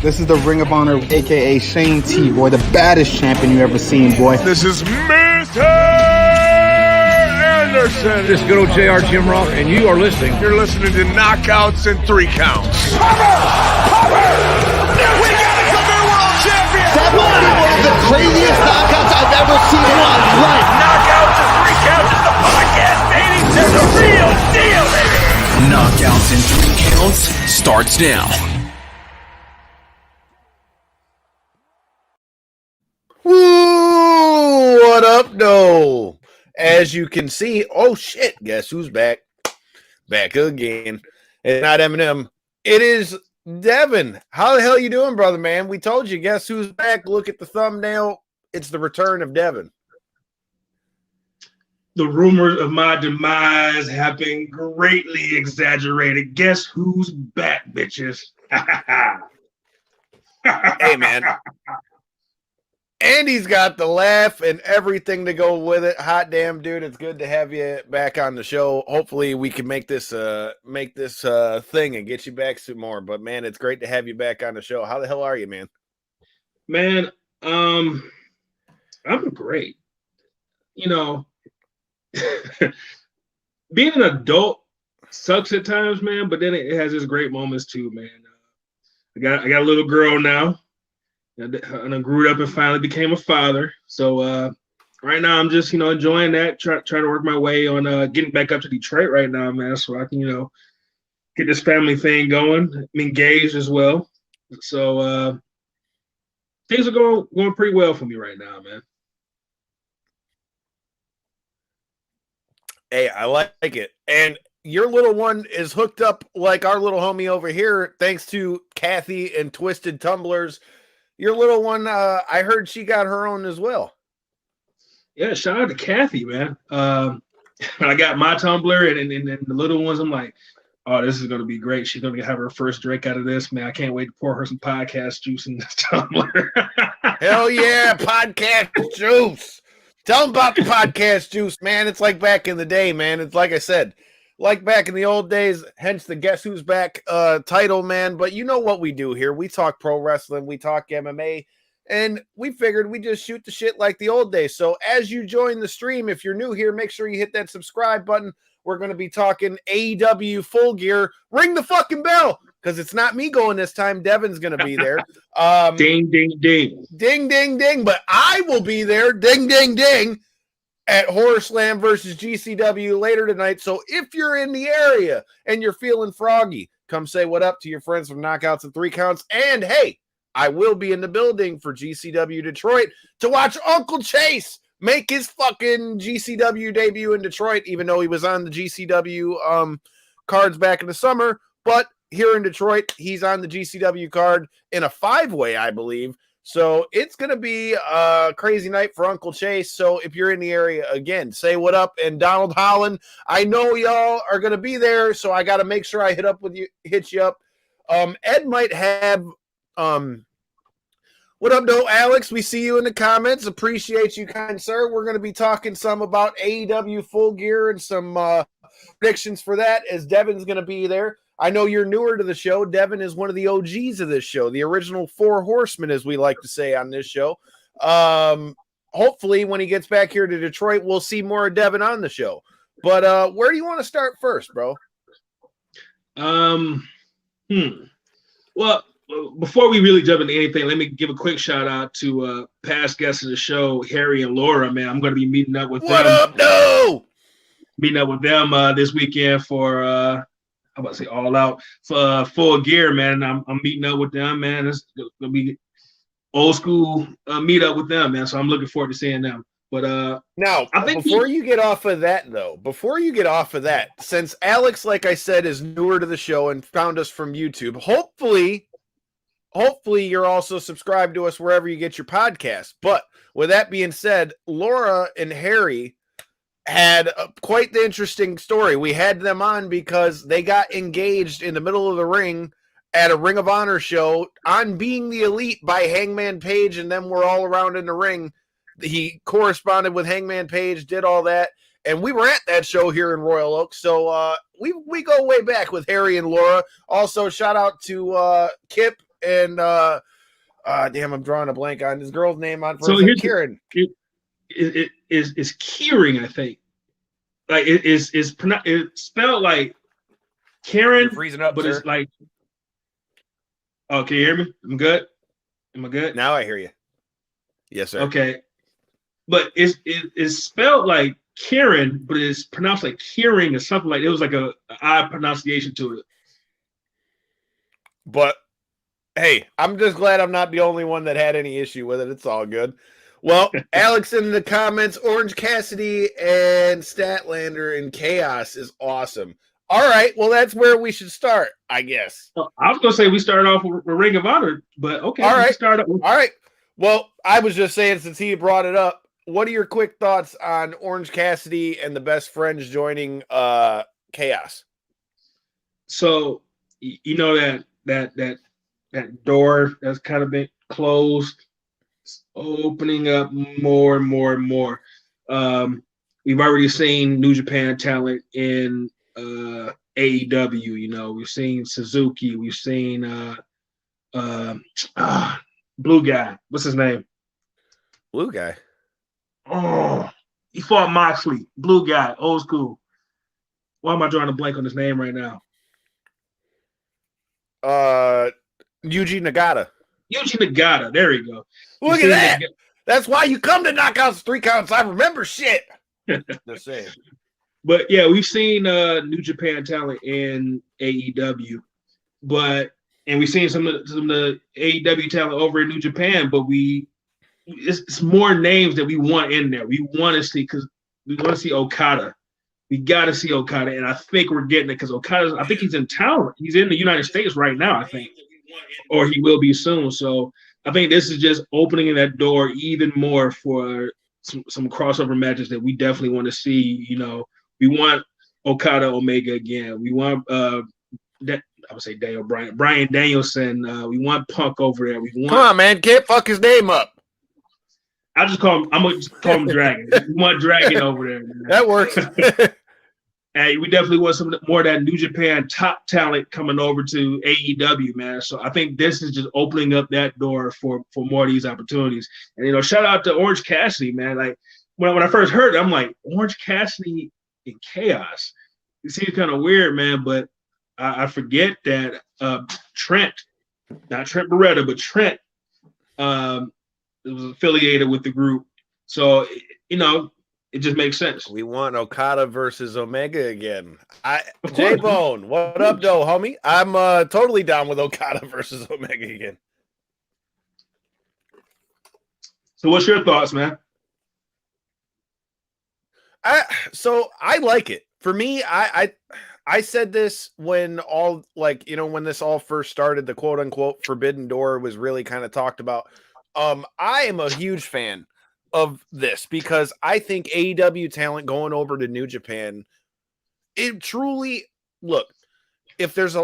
This is the Ring of Honor, a.k.a. Shane T, boy, the baddest champion you ever seen, boy. This is Mr. Anderson. This is good old JR Jim Rock, and you are listening. You're listening to Knockouts and 3 Counts. Cover! We got a new world champion! That might be one of the craziest knockouts I've ever seen in my life. Knockouts and 3 Counts is the podcast, baby! It's the real deal, baby! Knockouts and 3 Counts starts now. Woo! What up, though? As you can see, oh shit, guess who's back? Back again. It's not Eminem. It is Devin. How the hell you doing, brother, man? We told you, guess who's back? Look at the thumbnail. It's the return of Devin. The rumors of my demise have been greatly exaggerated. Guess who's back, bitches? Hey, man. And he's got the laugh and everything to go with it. Hot damn, dude! It's good to have you back on the show. Hopefully, we can make this thing and get you back some more. But man, it's great to have you back on the show. How the hell are you, man? Man, I'm great. You know, being an adult sucks at times, man. But then it has its great moments too, man. I got a little girl now. And I grew up and finally became a father. So right now I'm just, enjoying that, trying to work my way on getting back up to Detroit right now, man, so I can, get this family thing going. I'm engaged as well. So things are going pretty well for me right now, man. Hey, I like it. And your little one is hooked up like our little homie over here, thanks to Kathy and Twisted Tumblers. Your little one, I heard she got her own as well. Yeah, shout out to Kathy, man. I got my tumbler and the little ones, I'm like, oh, this is going to be great. She's going to have her first drink out of this, man. I can't wait to pour her some podcast juice in this tumbler. Hell yeah, podcast juice. Tell them about the podcast juice, man. It's like back in the day, man. It's like I said, like back in the old days, hence the Guess Who's Back title, man. But you know what we do here. We talk pro wrestling, we talk MMA, and we figured we just shoot the shit like the old days. So as you join the stream, if you're new here, make sure you hit that subscribe button. We're going to be talking AEW Full Gear. Ring the fucking bell, because it's not me going this time. Devin's going to be there. Ding, ding, ding. Ding, ding, ding. But I will be there. Ding, ding, ding. At Horror Slam versus GCW later tonight. So if you're in the area and you're feeling froggy, come say what up to your friends from Knockouts and 3 Counts. And hey, I will be in the building for GCW Detroit to watch Uncle Chase make his fucking GCW debut in Detroit, even though he was on the GCW cards back in the summer. But here in Detroit, he's on the GCW card in a 5-way, I believe. So it's going to be a crazy night for Uncle Chase. So if you're in the area, again, say what up. And Donald Holland, I know y'all are going to be there, so I got to make sure I hit you up. Ed might have what up, though, Alex? We see you in the comments. Appreciate you, kind sir. We're going to be talking some about AEW Full Gear and some predictions for that, as Devin's going to be there. I know you're newer to the show. Devin is one of the OGs of this show, the original 4 horsemen, as we like to say on this show. Hopefully, when he gets back here to Detroit, we'll see more of Devin on the show. But where do you want to start first, bro? Well, before we really jump into anything, let me give a quick shout out to past guests of the show, Harry and Laura. Man, I'm going to be meeting up with them. What up, no? Meeting up with them this weekend for I'm about to say all out for Full Gear, man. I'm meeting up with them, man. It's gonna be old school meet up with them, man. So I'm looking forward to seeing them. But now, before you get off of that, since Alex, like I said, is newer to the show and found us from YouTube, hopefully you're also subscribed to us wherever you get your podcast. But with that being said, Laura and Harry had quite the interesting story. We had them on because they got engaged in the middle of the ring at a Ring of Honor show on Being the Elite by Hangman Page, and then we're all around in the ring. He corresponded with Hangman Page, did all that, and we were at that show here in Royal Oak. So we go way back with Harry and Laura. Also, shout out to Kip and damn, I'm drawing a blank on this girl's name on first. So Kieran. It is Kieran, I think. Like it's spelled like Karen. You're freezing up, but sir. It's like. Oh, can you hear me? I'm good. Am I good? Now I hear you. Yes, sir. Okay, but it's spelled like Karen, but it's pronounced like Kieran or something like. It was like a odd pronunciation to it. But hey, I'm just glad I'm not the only one that had any issue with it. It's all good. Well, Alex in the comments, Orange Cassidy and Statlander in Chaos is awesome. All right, well, that's where we should start, I guess. I was going to say we started off with Ring of Honor, but okay. All right. All right. Well, I was just saying, since he brought it up, what are your quick thoughts on Orange Cassidy and the Best Friends joining Chaos? So, you know that door that's kind of been closed, it's opening up more and more and more. We've already seen New Japan talent in AEW. You know, we've seen Suzuki, we've seen blue guy. What's his name? Blue guy. Oh, he fought Moxley. Blue guy, old school. Why am I drawing a blank on his name right now? Yuji Nagata. Yuji Nagata. There you go. Look at that. That's why you come to Knockouts 3 Counts. I remember shit. The same. But yeah, we've seen New Japan talent in AEW, and we've seen some of the AEW talent over in New Japan, but it's more names that we want in there. We want to see, because we want to see Okada. We got to see Okada, and I think we're getting it because I think he's in town. He's in the United States right now, I think, or he will be soon. So I think this is just opening that door even more for some crossover matches that we definitely want to see. You know, we want Okada Omega again. We want I would say Daniel Bryan Danielson. We want Punk over there. Come on, man, can't fuck his name up. I'm gonna just call him Dragon. We want Dragon over there, man. That works. And we definitely want some more of that New Japan top talent coming over to AEW, man. So I think this is just opening up that door for more of these opportunities. And, you know, shout out to Orange Cassidy, man. Like, when I first heard it, I'm like, Orange Cassidy in Chaos. It seems kind of weird, man, but I forget that Trent, not Trent Beretta, but Trent was affiliated with the group. So, you know, it just makes sense. We want Okada versus Omega again. J-Bone, what up, though, homie? I'm totally down with Okada versus Omega again. So what's your thoughts, man? So I like it. For me, I said this when when this all first started, the quote unquote forbidden door was really kind of talked about. I am a huge fan of this because I think AEW talent going over to New Japan, it truly, look, if there's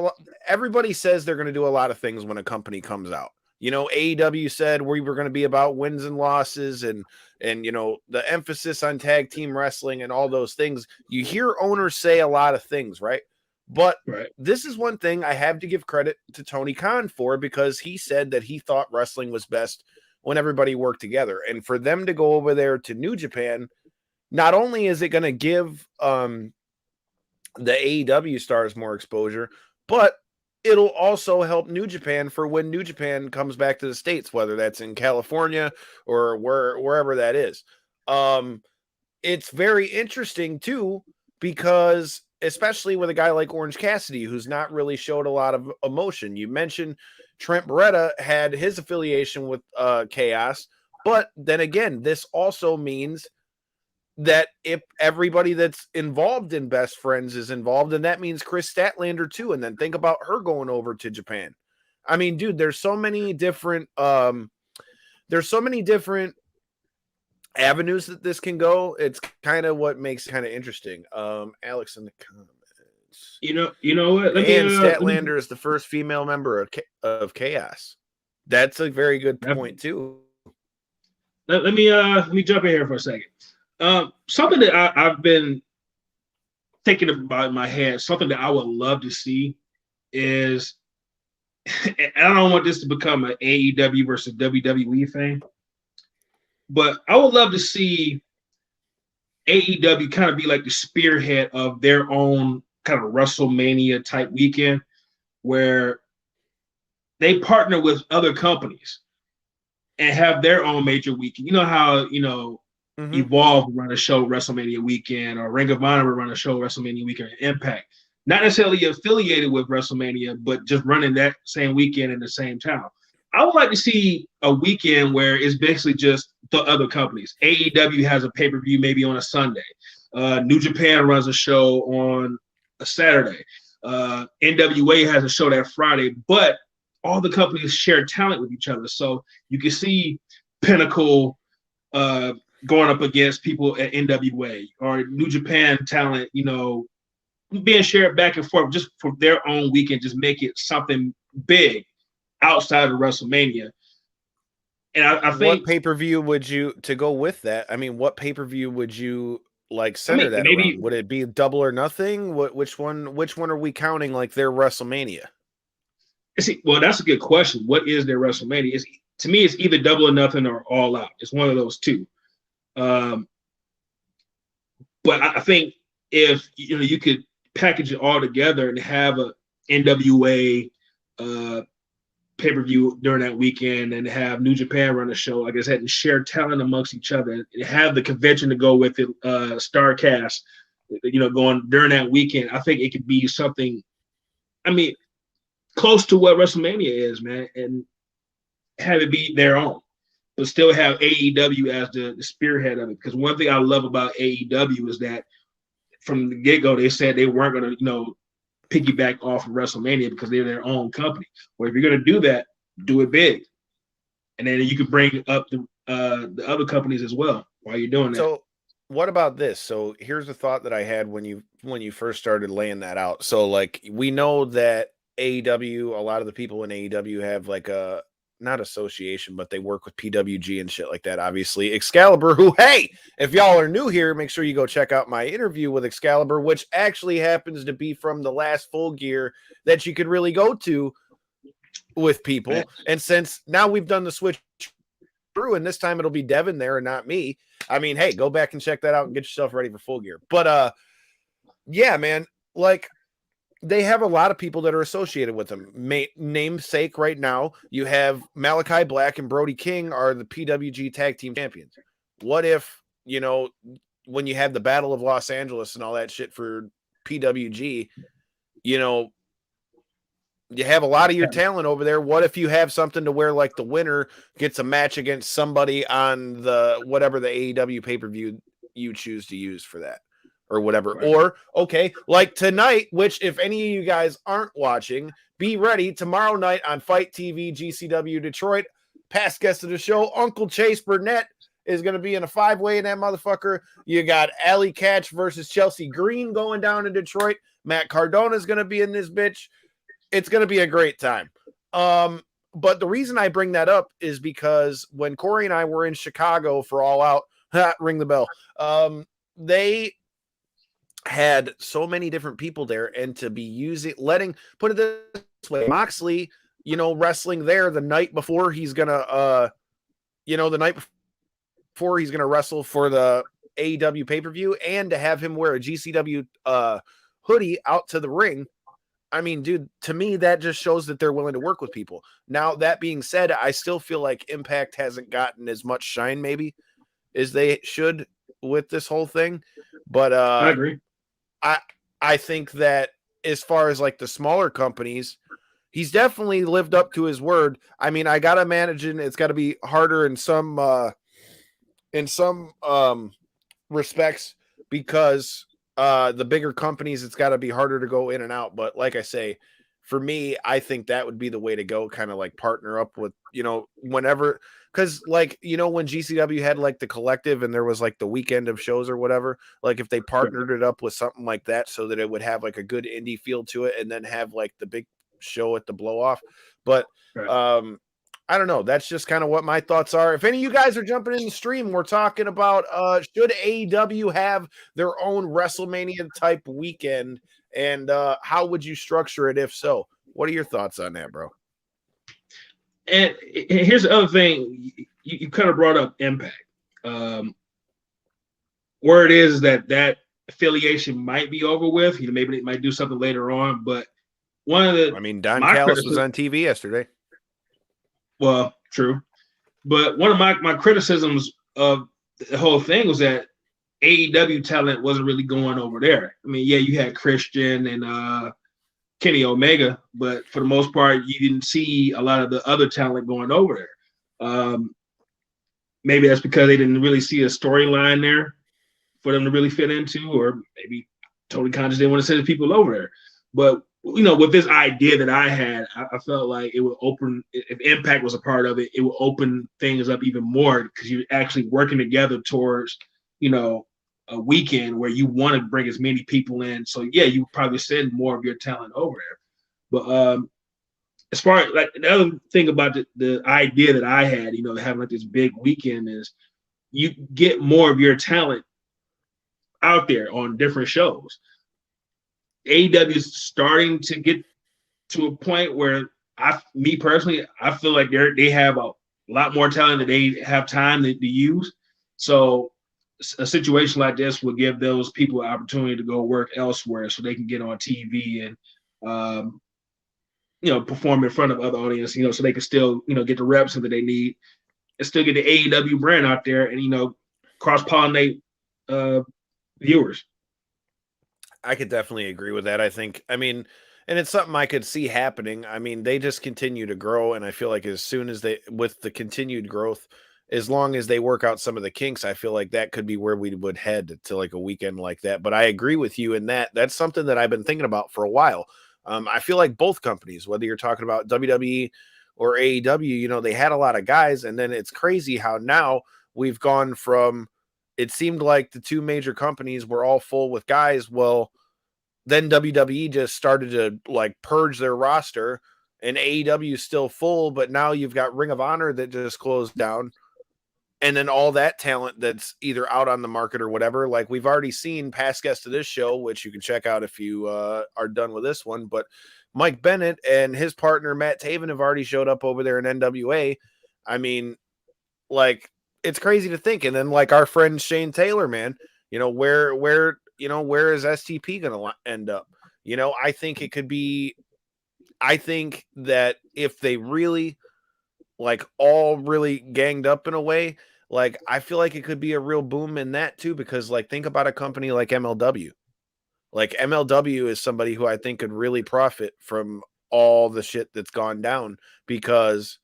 everybody says they're going to do a lot of things when a company comes out. You know, AEW said we were going to be about wins and losses and you know, the emphasis on tag team wrestling and all those things. You hear owners say a lot of things, right? But This is one thing I have to give credit to Tony Khan for, because he said that he thought wrestling was best when everybody worked together. And for them to go over there to New Japan, not only is it going to give the AEW stars more exposure, but it'll also help New Japan for when New Japan comes back to the States, whether that's in California or wherever that is. It's very interesting too, because especially with a guy like Orange Cassidy, who's not really showed a lot of emotion. You mentioned Trent Beretta had his affiliation with Chaos, but then again, this also means that if everybody that's involved in Best Friends is involved, and that means Chris Statlander too. And then think about her going over to Japan. I mean, dude, there's so many different avenues that this can go. It's kind of what makes it kind of interesting. Alex in the comments. You know what? Statlander is the first female member of Chaos. That's a very good point too. Let me jump in here for a second. Something that I've been thinking about in my head, something that I would love to see is, and I don't want this to become an AEW versus WWE thing, but I would love to see AEW kind of be like the spearhead of their own kind of WrestleMania type weekend where they partner with other companies and have their own major weekend. You know how, Evolve will run a show WrestleMania weekend, or Ring of Honor will run a show WrestleMania weekend, or Impact. Not necessarily affiliated with WrestleMania, but just running that same weekend in the same town. I would like to see a weekend where it's basically just the other companies. AEW has a pay-per-view maybe on a Sunday. New Japan runs a show on a Saturday. NWA has a show that Friday, but all the companies share talent with each other. So you can see Pinnacle going up against people at NWA, or New Japan talent, being shared back and forth just for their own weekend, just make it something big outside of WrestleMania. And I think what pay-per-view would you, to go with that? I mean, what pay-per-view would you like center that maybe around? Would it be Double or Nothing? Which one are we counting like their WrestleMania? Well, that's a good question. What is their WrestleMania? To me, it's either Double or Nothing or All Out. It's one of those two. But I think if you could package it all together and have a NWA pay-per-view during that weekend, and have New Japan run a show, like I said, and share talent amongst each other, and have the convention to go with it, StarCast, going during that weekend, I think it could be something, close to what WrestleMania is, man, and have it be their own, but still have AEW as the spearhead of it. Because one thing I love about AEW is that from the get-go, they said they weren't going to, piggyback off of WrestleMania because they're their own company. Well, if you're going to do that, do it big. And then you can bring up the other companies as well while you're doing that. So what about this? So here's the thought that I had when you first started laying that out. So like, we know that AEW, a lot of the people in AEW have like a, not association, but they work with PWG and shit like that. Obviously, Excalibur, who, hey, if y'all are new here, make sure you go check out my interview with Excalibur, which actually happens to be from the last Full Gear that you could really go to with people. Right. And since now we've done the switch through, and this time it'll be Devin there and not me. Hey, go back and check that out and get yourself ready for Full Gear. But yeah, man, like, they have a lot of people that are associated with them. Namesake right now, you have Malachi Black and Brody King are the PWG tag team champions. What if, when you have the Battle of Los Angeles and all that shit for PWG, you have a lot of your talent over there. What if you have something to where like the winner gets a match against somebody on the, whatever the AEW pay-per-view you choose to use for that? Or whatever. Right. Or, okay, like tonight, which if any of you guys aren't watching, be ready tomorrow night on Fight TV, GCW Detroit. Past guest of the show, Uncle Chase Burnett is going to be in a 5-way in that motherfucker. You got Allie Katch versus Chelsea Green going down in Detroit. Matt Cardona is going to be in this bitch. It's going to be a great time. But the reason I bring that up is because when Corey and I were in Chicago for All Out, ring the bell, they had so many different people there, and to be put it this way, Moxley, wrestling there the night before he's gonna wrestle for the AEW pay-per-view, and to have him wear a GCW hoodie out to the ring. Dude, to me, that just shows that they're willing to work with people. Now, that being said, I still feel like Impact hasn't gotten as much shine maybe as they should with this whole thing. But I agree. I think that as far as like the smaller companies, he's definitely lived up to his word. I gotta imagine it's got to be harder in some respects, because the bigger companies, it's got to be harder to go in and out. But like I say, for me, I think that would be the way to go, kind of like partner up with, whenever, because like, when GCW had like the collective and there was like the weekend of shows or whatever, like if they partnered it up with something like that so that it would have like a good indie feel to it, and then have like the big show at the blow off. But I don't know. That's just kind of what my thoughts are. If any of you guys are jumping in the stream, we're talking about should AEW have their own WrestleMania type weekend, and how would you structure it if so? What are your thoughts on that, bro? And here's the other thing. You kind of brought up Impact. Word is that affiliation might be over with. Maybe they might do something later on. But one of the Don Callis was on TV yesterday. Well, true. But one of my criticisms of the whole thing was that AEW talent wasn't really going over there. I mean, yeah, you had Christian and Kenny Omega, but for the most part, you didn't see a lot of the other talent going over there. Maybe that's because they didn't really see a storyline there for them to really fit into, or maybe Tony Khan just didn't want to send people over there. But with this idea that I had, I felt like it would open, if Impact was a part of it, it would open things up even more because you're actually working together towards, a weekend where you want to bring as many people in. So yeah, you probably send more of your talent over there. But as far as like the other thing about the idea that I had, having like this big weekend is you get more of your talent out there on different shows. AEW is starting to get to a point where me personally, I feel like they have a lot more talent that they have time to use. So a situation like this will give those people an opportunity to go work elsewhere so they can get on TV and, perform in front of other audience, so they can still, get the reps that they need and still get the AEW brand out there and, cross-pollinate viewers. I could definitely agree with that. And it's something I could see happening. I mean, they just continue to grow. And I feel like as soon as with the continued growth, as long as they work out some of the kinks, I feel like that could be where we would head to like a weekend like that. But I agree with you in that. That's something that I've been thinking about for a while. I feel like both companies, whether you're talking about WWE or AEW, they had a lot of guys. And then it's crazy how now we've gone from, it seemed like the two major companies were all full with guys. Well, then WWE just started to like purge their roster, and AEW is still full, but now you've got Ring of Honor that just closed down. And then all that talent that's either out on the market or whatever. Like we've already seen past guests of this show, which you can check out if you are done with this one. But Mike Bennett and his partner, Matt Taven, have already showed up over there in NWA. I mean, like, it's crazy to think. And then like our friend Shane Taylor, man, where is STP going to end up? I think it could be, I think that if they really like all really ganged up in a way, like I feel like it could be a real boom in that too, because like think about a company like MLW. Like MLW is somebody who I think could really profit from all the shit that's gone down because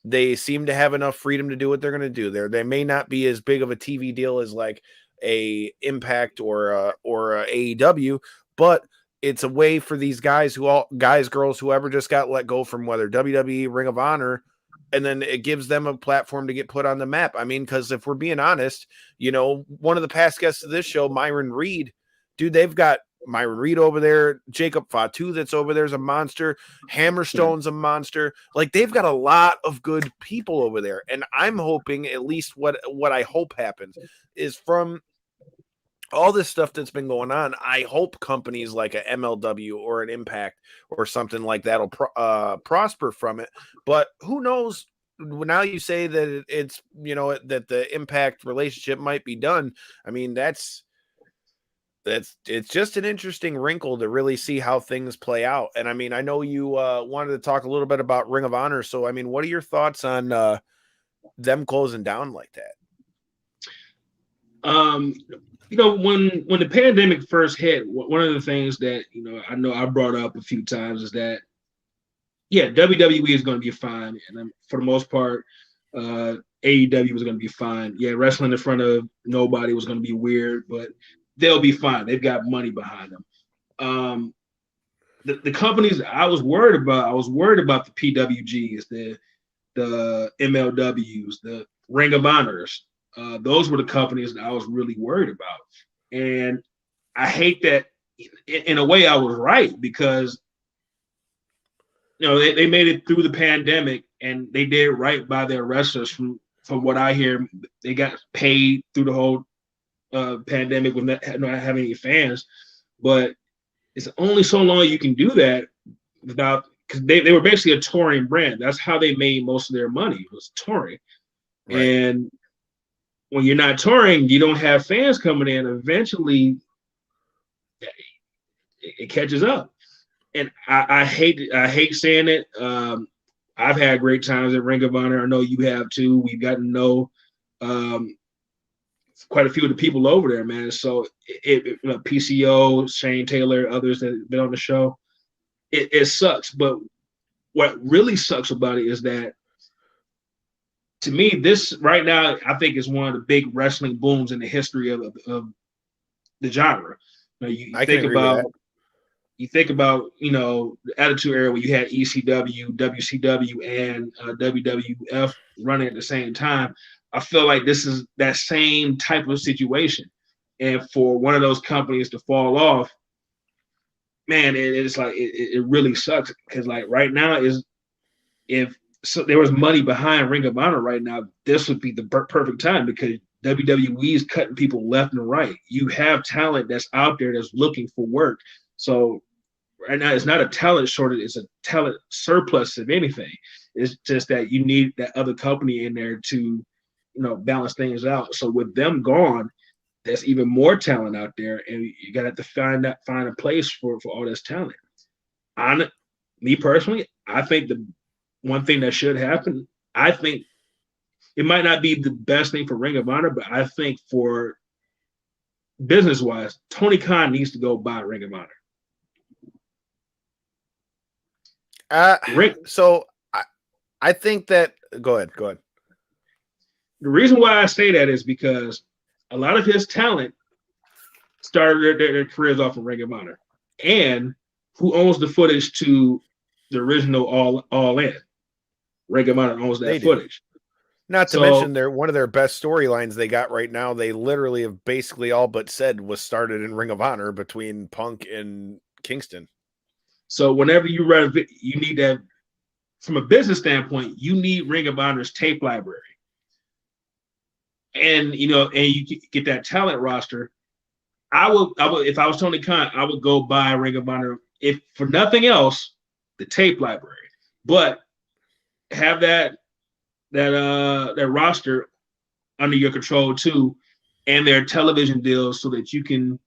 they seem to have enough freedom to do what they're going to do there. They may not be as big of a TV deal as like a Impact or a AEW, but it's a way for these guys girls, whoever just got let go from whether WWE, Ring of Honor, and then it gives them a platform to get put on the map. I mean, because if we're being honest, one of the past guests of this show, Myron Reed, dude, they've got Myron Reed over there, Jacob Fatu that's over there's a monster, Hammerstone's a monster. Like they've got a lot of good people over there. And I'm hoping, at least what I hope happens is from all this stuff that's been going on, I hope companies like a MLW or an Impact or something like that will prosper from it. But who knows? Now you say that it's, that the Impact relationship might be done. I mean, it's just an interesting wrinkle to really see how things play out. And I mean, I know you wanted to talk a little bit about Ring of Honor. So, I mean, what are your thoughts on them closing down like that? When the pandemic first hit, one of the things that, I know I brought up a few times is that, yeah, WWE is going to be fine. And for the most part, AEW was going to be fine. Yeah, wrestling in front of nobody was going to be weird, but they'll be fine. They've got money behind them. The companies I was worried about the PWGs, the MLWs, the Ring of Honors. Those were the companies that I was really worried about. And I hate that in a way I was right because, they made it through the pandemic and they did right by their wrestlers. From what I hear, they got paid through the whole pandemic with not having any fans, but it's only so long you can do that without, because they were basically a touring brand. That's how they made most of their money, was touring. Right. And when you're not touring, you don't have fans coming in. Eventually, it catches up. And I hate saying it. I've had great times at Ring of Honor. I know you have too. We've gotten to know quite a few of the people over there, man. So PCO, Shane Taylor, others that have been on the show. It sucks. But what really sucks about it is that, to me, this right now, I think is one of the big wrestling booms in the history of the genre. You think about, the Attitude Era where you had ECW, WCW, and WWF running at the same time. I feel like this is that same type of situation. And for one of those companies to fall off, man, it's like it really sucks, because like right now if there was money behind Ring of Honor right now, this would be the perfect time, because WWE is cutting people left and right. You have talent that's out there that's looking for work. So right now it's not a talent shortage, it's a talent surplus, if anything. It's just that you need that other company in there to, balance things out. So with them gone, there's even more talent out there, and you gotta have to find a place for all this talent. Me personally, I think the one thing that should happen, I think it might not be the best thing for Ring of Honor, but I think for business-wise, Tony Khan needs to go buy Ring of Honor. So I think that go ahead. The reason why I say that is because a lot of his talent started their careers off in Ring of Honor, and who owns the footage to the original All In? Ring of Honor owns that footage. Not to mention one of their best storylines they got right now, they literally have basically all but said was started in Ring of Honor between Punk and Kingston. So whenever you run, you need that. From a business standpoint, you need Ring of Honor's tape library. And you get that talent roster. I would, if I was Tony Khan, I would go buy Ring of Honor, if for nothing else, the tape library. But have that roster under your control too, and their television deals, so that you can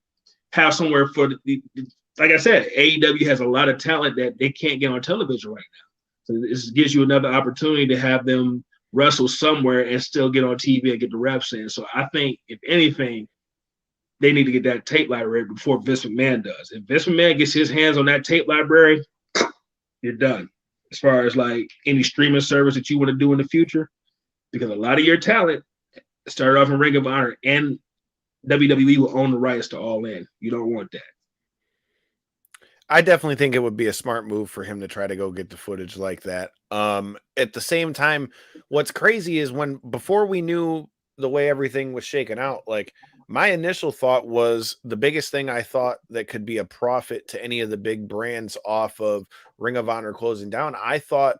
have somewhere for like I said, AEW has a lot of talent that they can't get on television right now. So this gives you another opportunity to have them wrestle somewhere and still get on TV and get the reps in. So I think, if anything, they need to get that tape library before Vince McMahon does. If Vince McMahon gets his hands on that tape library, you're done. As far as like any streaming service that you want to do in the future, because a lot of your talent started off in Ring of Honor, and WWE will own the rights to All In. You don't want that. I definitely think it would be a smart move for him to try to go get the footage like that. At the same time, what's crazy is before we knew the way everything was shaken out, like my initial thought was the biggest thing I thought that could be a profit to any of the big brands off of Ring of Honor closing down. I thought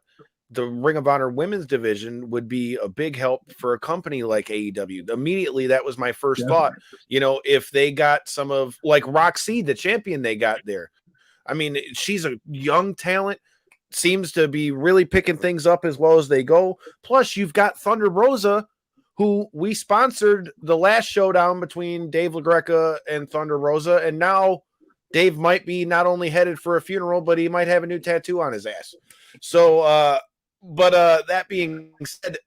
the Ring of Honor women's division would be a big help for a company like AEW. Immediately, that was my first thought. If they got some of like Roxy, the champion they got there. I mean, she's a young talent, seems to be really picking things up as well as they go. Plus, you've got Thunder Rosa, who we sponsored the last showdown between Dave LaGreca and Thunder Rosa. And now Dave might be not only headed for a funeral, but he might have a new tattoo on his ass. So, that being said,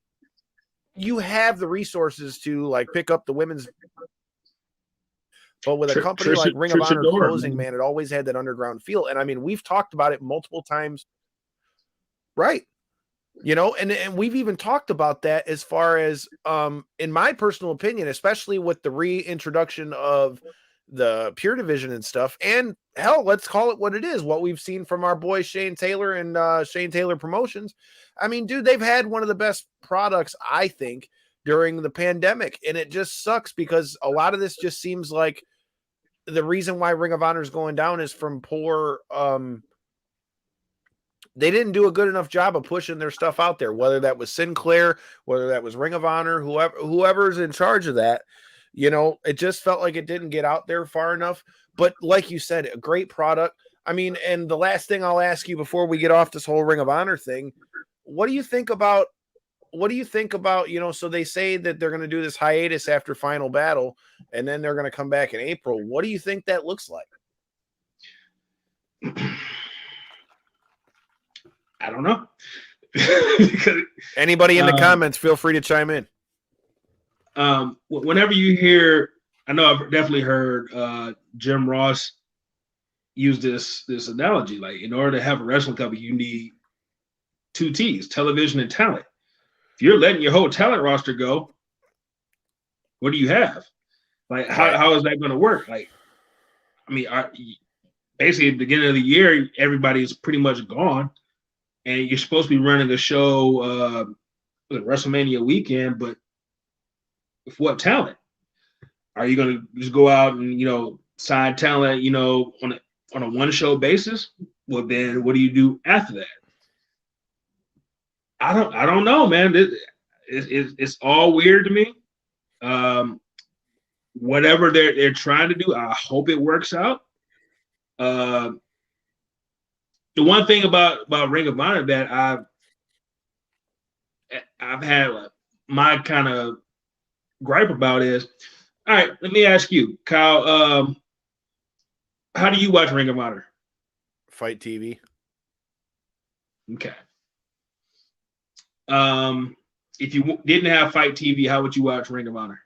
you have the resources to like pick up the women's. But with a company like Ring of Honor closing, man, it always had that underground feel. And I mean, we've talked about it multiple times. Right. And we've even talked about that as far as, in my personal opinion, especially with the reintroduction of the Pure Division and stuff. And hell, let's call it what it is. What we've seen from our boy Shane Taylor and Shane Taylor Promotions. I mean, dude, they've had one of the best products, I think, during the pandemic. And it just sucks because a lot of this just seems like the reason why Ring of Honor is going down is from poor they didn't do a good enough job of pushing their stuff out there, whether that was Sinclair, whether that was Ring of Honor, whoever's in charge of that. It just felt like it didn't get out there far enough. But like you said, a great product. I mean, and the last thing I'll ask you before we get off this whole Ring of Honor thing, what do you think about, so they say that they're going to do this hiatus after Final Battle, and then they're going to come back in April. What do you think that looks like? I don't know. Anybody in the comments, feel free to chime in. Whenever you hear, I know I've definitely heard Jim Ross use this analogy. Like, in order to have a wrestling company, you need 2 T's: television and talent. If you're letting your whole talent roster go, what do you have? Like, how is that going to work? Like, I mean, basically at the beginning of the year, everybody's pretty much gone, and you're supposed to be running a show WrestleMania weekend, but with what talent? Are you going to just go out and sign talent on a one show basis? Well, then what do you do after that? I don't know, man. It's all weird to me. Whatever they're trying to do, I hope it works out. The one thing about Ring of Honor that I've had my kind of gripe about is, all right, let me ask you, Kyle, how do you watch Ring of Honor? Fight TV. Okay. If you didn't have Fight TV, how would you watch Ring of Honor?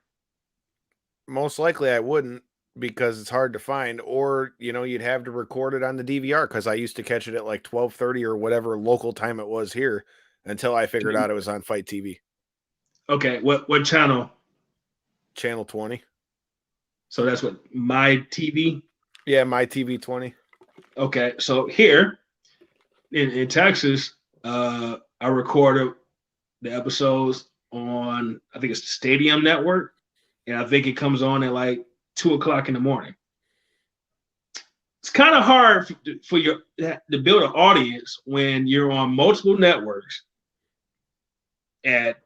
Most likely I wouldn't, because it's hard to find, or you'd have to record it on the DVR, because I used to catch it at like 12:30 or whatever local time it was here, until I figured out it was on Fight TV. Okay, what channel? Channel 20. So that's what, My TV? Yeah, My TV 20. Okay, so here in Texas, I recorded the episodes on, I think it's the Stadium Network, and I think it comes on at like 2:00 in the morning. It's kind of hard for you to build an audience when you're on multiple networks at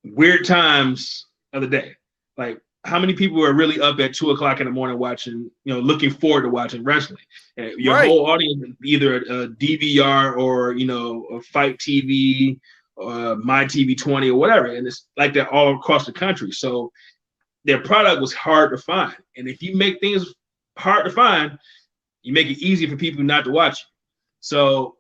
weird times of the day. Like, how many people are really up at 2:00 in the morning watching, looking forward to watching wrestling? And your whole audience, either a DVR or, a Fight TV, or My TV 20 or whatever. And it's like that all across the country. So their product was hard to find. And if you make things hard to find, you make it easy for people not to watch you. So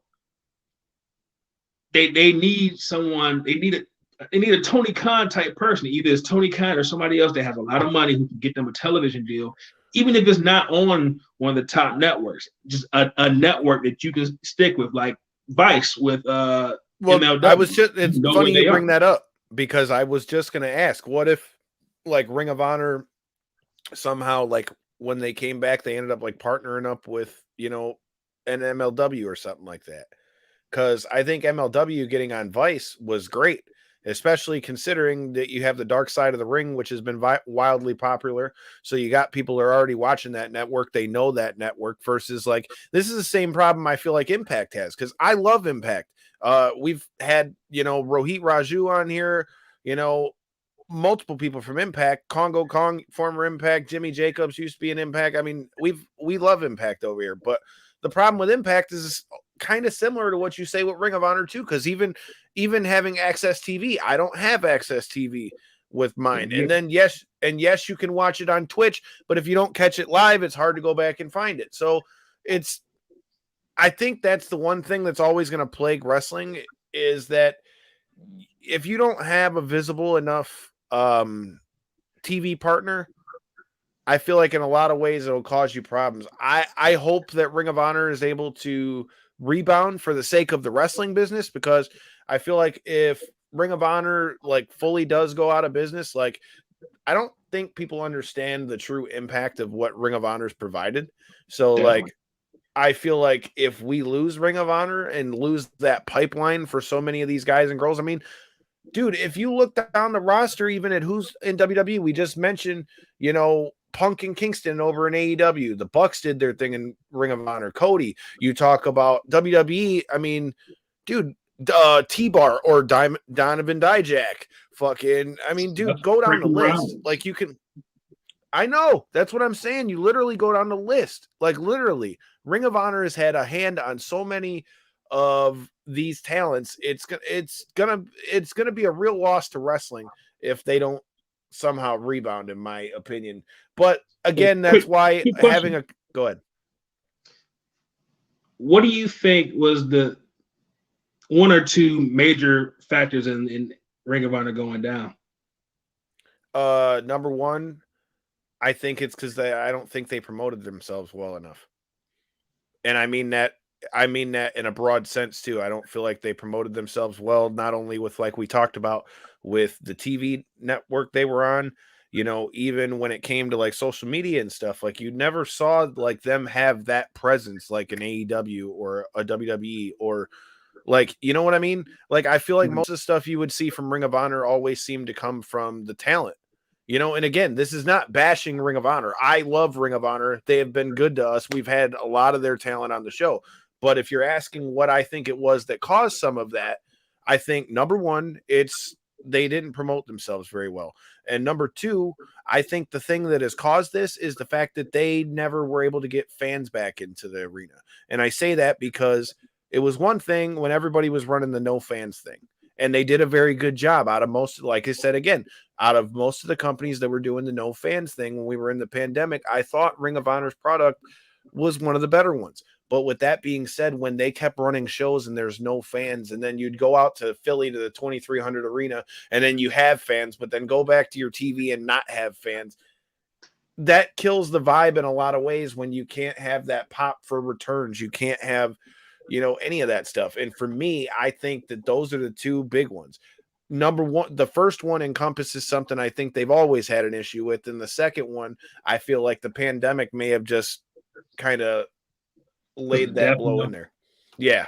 they need someone, they need a Tony Khan type person. Either it's Tony Khan or somebody else that has a lot of money who can get them a television deal, even if it's not on one of the top networks. Just a network that you can stick with, like Vice with MLW. It's funny you bring that up, because I was just going to ask, what if like Ring of Honor somehow, like when they came back, they ended up like partnering up with, an MLW or something like that. Because I think MLW getting on Vice was great, especially considering that you have the Dark Side of the Ring, which has been wildly popular. So you got people who are already watching that network. They know that network, versus like, this is the same problem I feel like Impact has, because I love Impact. We've had, Rohit Raju on here, multiple people from Impact. Congo Kong, former Impact. Jimmy Jacobs used to be an Impact. I mean, we love Impact over here, but the problem with Impact is kind of similar to what you say with Ring of Honor too, because even having Access TV, I don't have Access TV with mine. And then yes, you can watch it on Twitch, but if you don't catch it live, it's hard to go back and find it. So I think that's the one thing that's always going to plague wrestling, is that if you don't have a visible enough TV partner, I feel like in a lot of ways it'll cause you problems. I hope that Ring of Honor is able to rebound for the sake of the wrestling business, because I feel like if Ring of Honor like fully does go out of business, like I don't think people understand the true impact of what Ring of Honor's provided. So like, I feel like if we lose Ring of Honor and lose that pipeline for so many of these guys and girls, I mean, dude, if you look down the roster, even at who's in WWE, we just mentioned, Punk and Kingston over in AEW. The Bucks did their thing in Ring of Honor. Cody, you talk about WWE. I mean, dude, T-Bar or Donovan Dijak. Fucking, I mean, dude, go down the list. Like, you can. I know. That's what I'm saying. You literally go down the list. Like, literally, Ring of Honor has had a hand on so many of these talents. It's gonna be a real loss to wrestling if they don't somehow rebound, in my opinion. But again, that's why having a go ahead. What do you think was the one or two major factors in Ring of Honor going down? Number one, I think it's because I don't think they promoted themselves well enough. And I mean that in a broad sense too. I don't feel like they promoted themselves well, not only with, like we talked about, with the TV network they were on, you know, even when it came to like social media and stuff, like you never saw like them have that presence like an AEW or a WWE or like, you know what I mean? Like, I feel like most of the stuff you would see from Ring of Honor always seemed to come from the talent, you know? And again, this is not bashing Ring of Honor. I love Ring of Honor. They have been good to us. We've had a lot of their talent on the show. But if you're asking what I think it was that caused some of that, I think number one, they didn't promote themselves very well. And number two, I think the thing that has caused this is the fact that they never were able to get fans back into the arena. And I say that because it was one thing when everybody was running the no fans thing. And they did a very good job out of most, like I said, again, out of most of the companies that were doing the no fans thing when we were in the pandemic, I thought Ring of Honor's product was one of the better ones. But with that being said, when they kept running shows and there's no fans, and then you'd go out to Philly to the 2300 arena and then you have fans, but then go back to your TV and not have fans, that kills the vibe in a lot of ways when you can't have that pop for returns. You can't have, you know, any of that stuff. And for me, I think that those are the two big ones. Number one, the first one encompasses something I think they've always had an issue with. And the second one, I feel like the pandemic may have just kind of laid that blow in there. Yeah.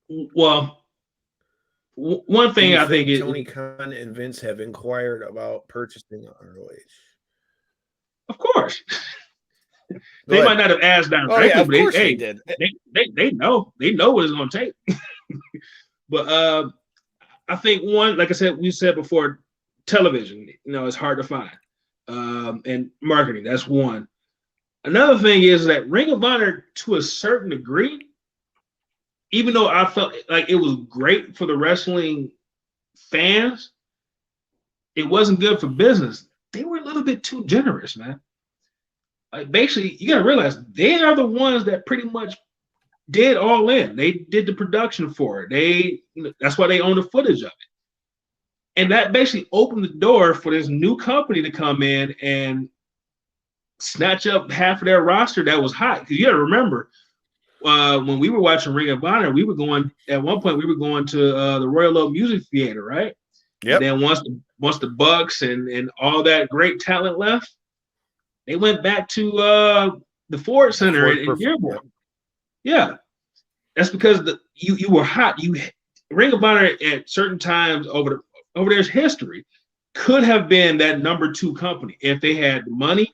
Well, one thing I think is Tony Khan and Vince have inquired about purchasing ROH. Of course. They might not have asked directly, of but course they did. They know what it's going to take. But I think one, like I said, we said before, television, you know, it's hard to find, and marketing. That's one. Another thing is that Ring of Honor, to a certain degree, even though I felt like it was great for the wrestling fans, it wasn't good for business. They were a little bit too generous, man. Like, basically, you gotta realize they are the ones that pretty much did all in. They did the production for it. That's why they own the footage of it. And that basically opened the door for this new company to come in and snatch up half of their roster that was hot. Because you got to remember, when we were watching Ring of Honor, we were going to the Royal Oak Music Theater, right? Yep. And then once the Bucks and all that great talent left, they went back to the Ford Center in Dearborn. Yeah, that's because you were hot. Ring of Honor at certain times over their history could have been that number two company if they had the money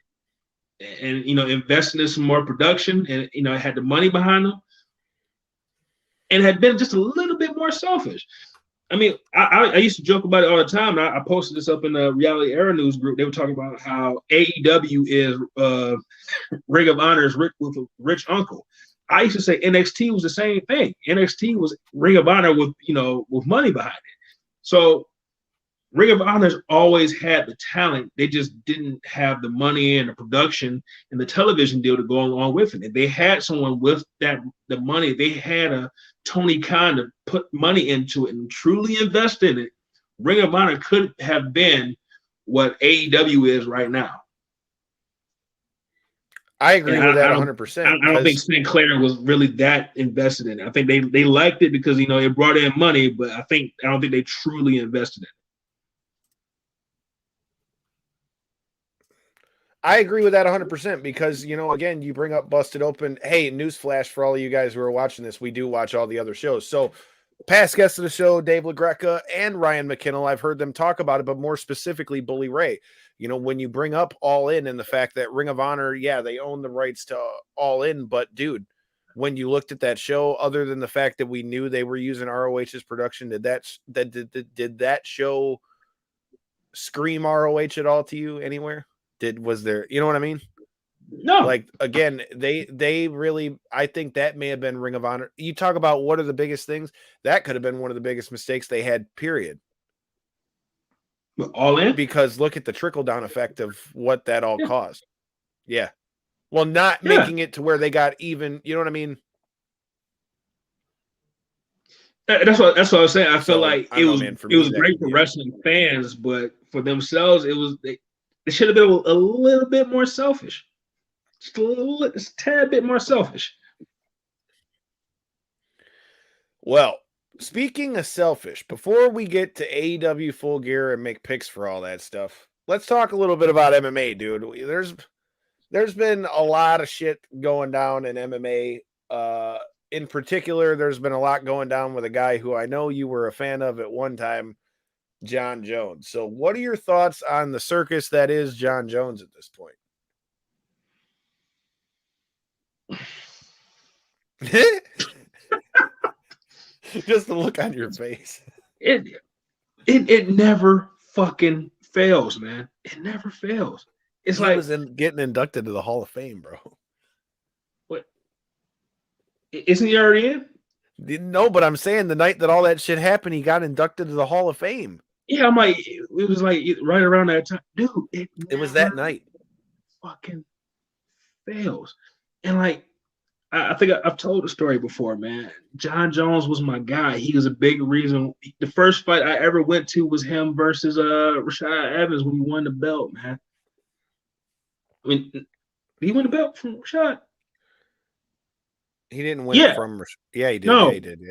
and, you know, invested in some more production and, you know, had the money behind them and had been just a little bit more selfish. I mean, I used to joke about it all the time. I posted this up in the Reality Era News group. They were talking about how AEW is Ring of Honor's rich uncle. I used to say NXT was the same thing. NXT was Ring of Honor with money behind it. So Ring of Honor's always had the talent. They just didn't have the money and the production and the television deal to go along with it. If they had someone with the money, they had a Tony Khan to put money into it and truly invest in it, Ring of Honor could have been what AEW is right now. I agree with that 100%. I don't think Sinclair was really that invested in it. I think they liked it because, you know, it brought in money, but I don't think they truly invested in it. I agree with that 100% because, you know, again, you bring up Busted Open. Hey, newsflash for all of you guys who are watching this. We do watch all the other shows. So past guests of the show, Dave LaGreca and Ryan McKinnell, I've heard them talk about it, but more specifically, Bully Ray. You know, when you bring up All In and the fact that Ring of Honor, yeah, they own the rights to All In, but dude, when you looked at that show, other than the fact that we knew they were using ROH's production, did that show scream ROH at all to you anywhere? Was there, you know what I mean? No. Like, again, they really, I think that may have been Ring of Honor. You talk about what are the biggest things, that could have been one of the biggest mistakes they had, period. All In? Because look at the trickle-down effect of what that all caused. Yeah. Well, not making it to where they got even, you know what I mean? That's what I was saying. I feel like it was me, great for wrestling fans, but for themselves, they should have been a little bit more selfish. Just a tad bit more selfish. Well, speaking of selfish, before we get to AEW Full Gear and make picks for all that stuff, let's talk a little bit about MMA, dude. There's been a lot of shit going down in MMA. In particular, there's been a lot going down with a guy who I know you were a fan of at one time, Jon Jones. So what are your thoughts on the circus that is Jon Jones at this point? Just the look on your face. It never fucking fails, man. It never fails. It's like getting inducted to the Hall of Fame, bro. What? Isn't he already in? No, but I'm saying the night that all that shit happened, he got inducted to the Hall of Fame. Yeah, I'm like, it was like right around that time, dude. It was that night. Fucking fails, and like, I think I've told the story before, man. Jon Jones was my guy. He was a big reason. The first fight I ever went to was him versus Rashad Evans when he won the belt, man. I mean, did he win the belt from Rashad? He didn't win from. Yeah, he did. No. Yeah, he did.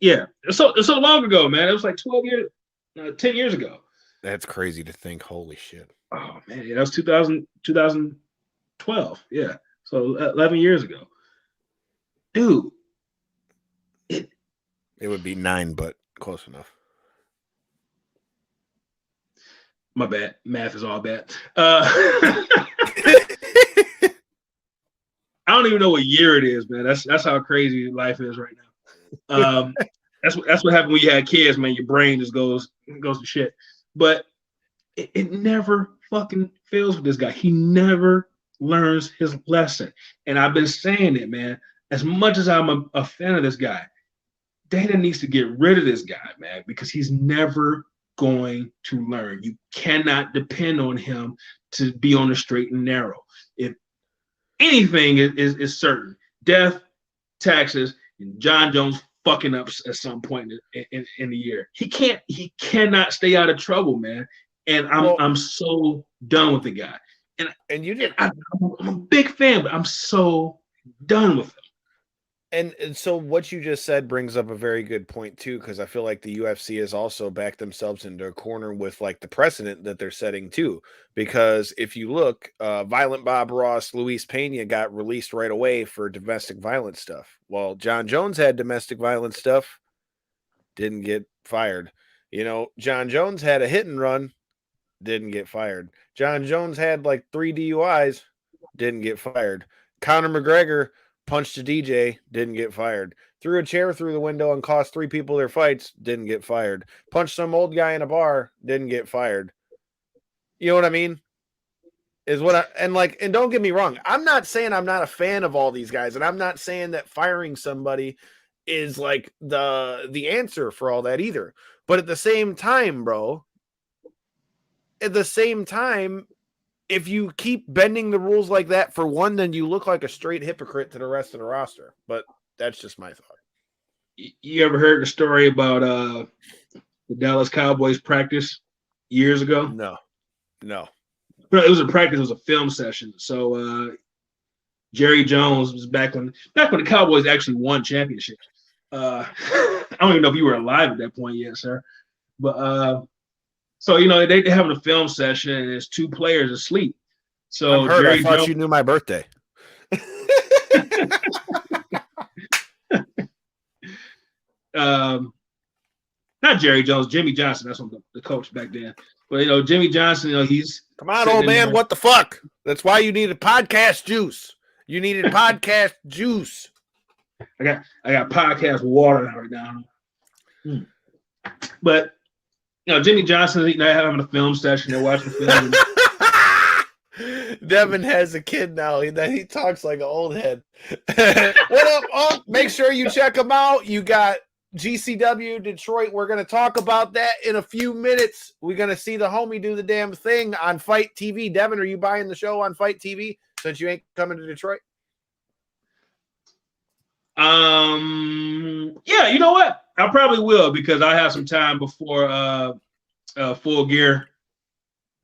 Yeah. It's so long ago, man. It was like 10 years ago. That's crazy to think. Holy shit. Oh man, yeah, that was 2012. Yeah, so 11 years ago, dude. It would be 9, but close enough. My bad. Math is all bad. I don't even know what year it is, man. That's how crazy life is right now. That's what happened when you had kids, man. Your brain just goes to shit. But it never fucking fails with this guy. He never learns his lesson. And I've been saying it, man. As much as I'm a fan of this guy, Dana needs to get rid of this guy, man, because he's never going to learn. You cannot depend on him to be on the straight and narrow. If anything is certain, death, taxes, and Jon Jones fucking up at some point in the year. He cannot stay out of trouble, man. And I'm so done with the guy. And you did. I'm a big fan, but I'm so done with him. And so what you just said brings up a very good point too, because I feel like the UFC has also backed themselves into a corner with like the precedent that they're setting too. Because if you look, Violent Bob Ross, Luis Pena got released right away for domestic violence stuff. Well, Jon Jones had domestic violence stuff, didn't get fired. You know, Jon Jones had a hit and run, didn't get fired. Jon Jones had like 3 DUIs, didn't get fired. Conor McGregor punched a DJ, didn't get fired. Threw a chair through the window and cost 3 people their fights, didn't get fired. Punched some old guy in a bar, didn't get fired. You know what I mean? And don't get me wrong, I'm not saying I'm not a fan of all these guys, and I'm not saying that firing somebody is like the answer for all that either. But at the same time, bro, if you keep bending the rules like that for one, then you look like a straight hypocrite to the rest of the roster. But that's just my thought. You ever heard the story about the Dallas Cowboys practice years ago? No. But it was a practice. It was a film session. So Jerry Jones was back when the Cowboys actually won championships. I don't even know if you were alive at that point yet, sir. But so, you know, they having a film session and there's 2 players asleep. So I thought you knew my birthday. not Jerry Jones, Jimmy Johnson. That's what the coach back then. But Jimmy Johnson, he's come on, old man. What the fuck? That's why you needed podcast juice. You needed podcast juice. I got podcast water right now. But Jimmy Johnson, having a film session. They're watching film. Devin has a kid now. He talks like an old head. What up, Unc? Make sure you check him out. You got GCW Detroit. We're going to talk about that in a few minutes. We're going to see the homie do the damn thing on Fight TV. Devin, are you buying the show on Fight TV since you ain't coming to Detroit? Yeah, you know what? I probably will because I have some time before Full Gear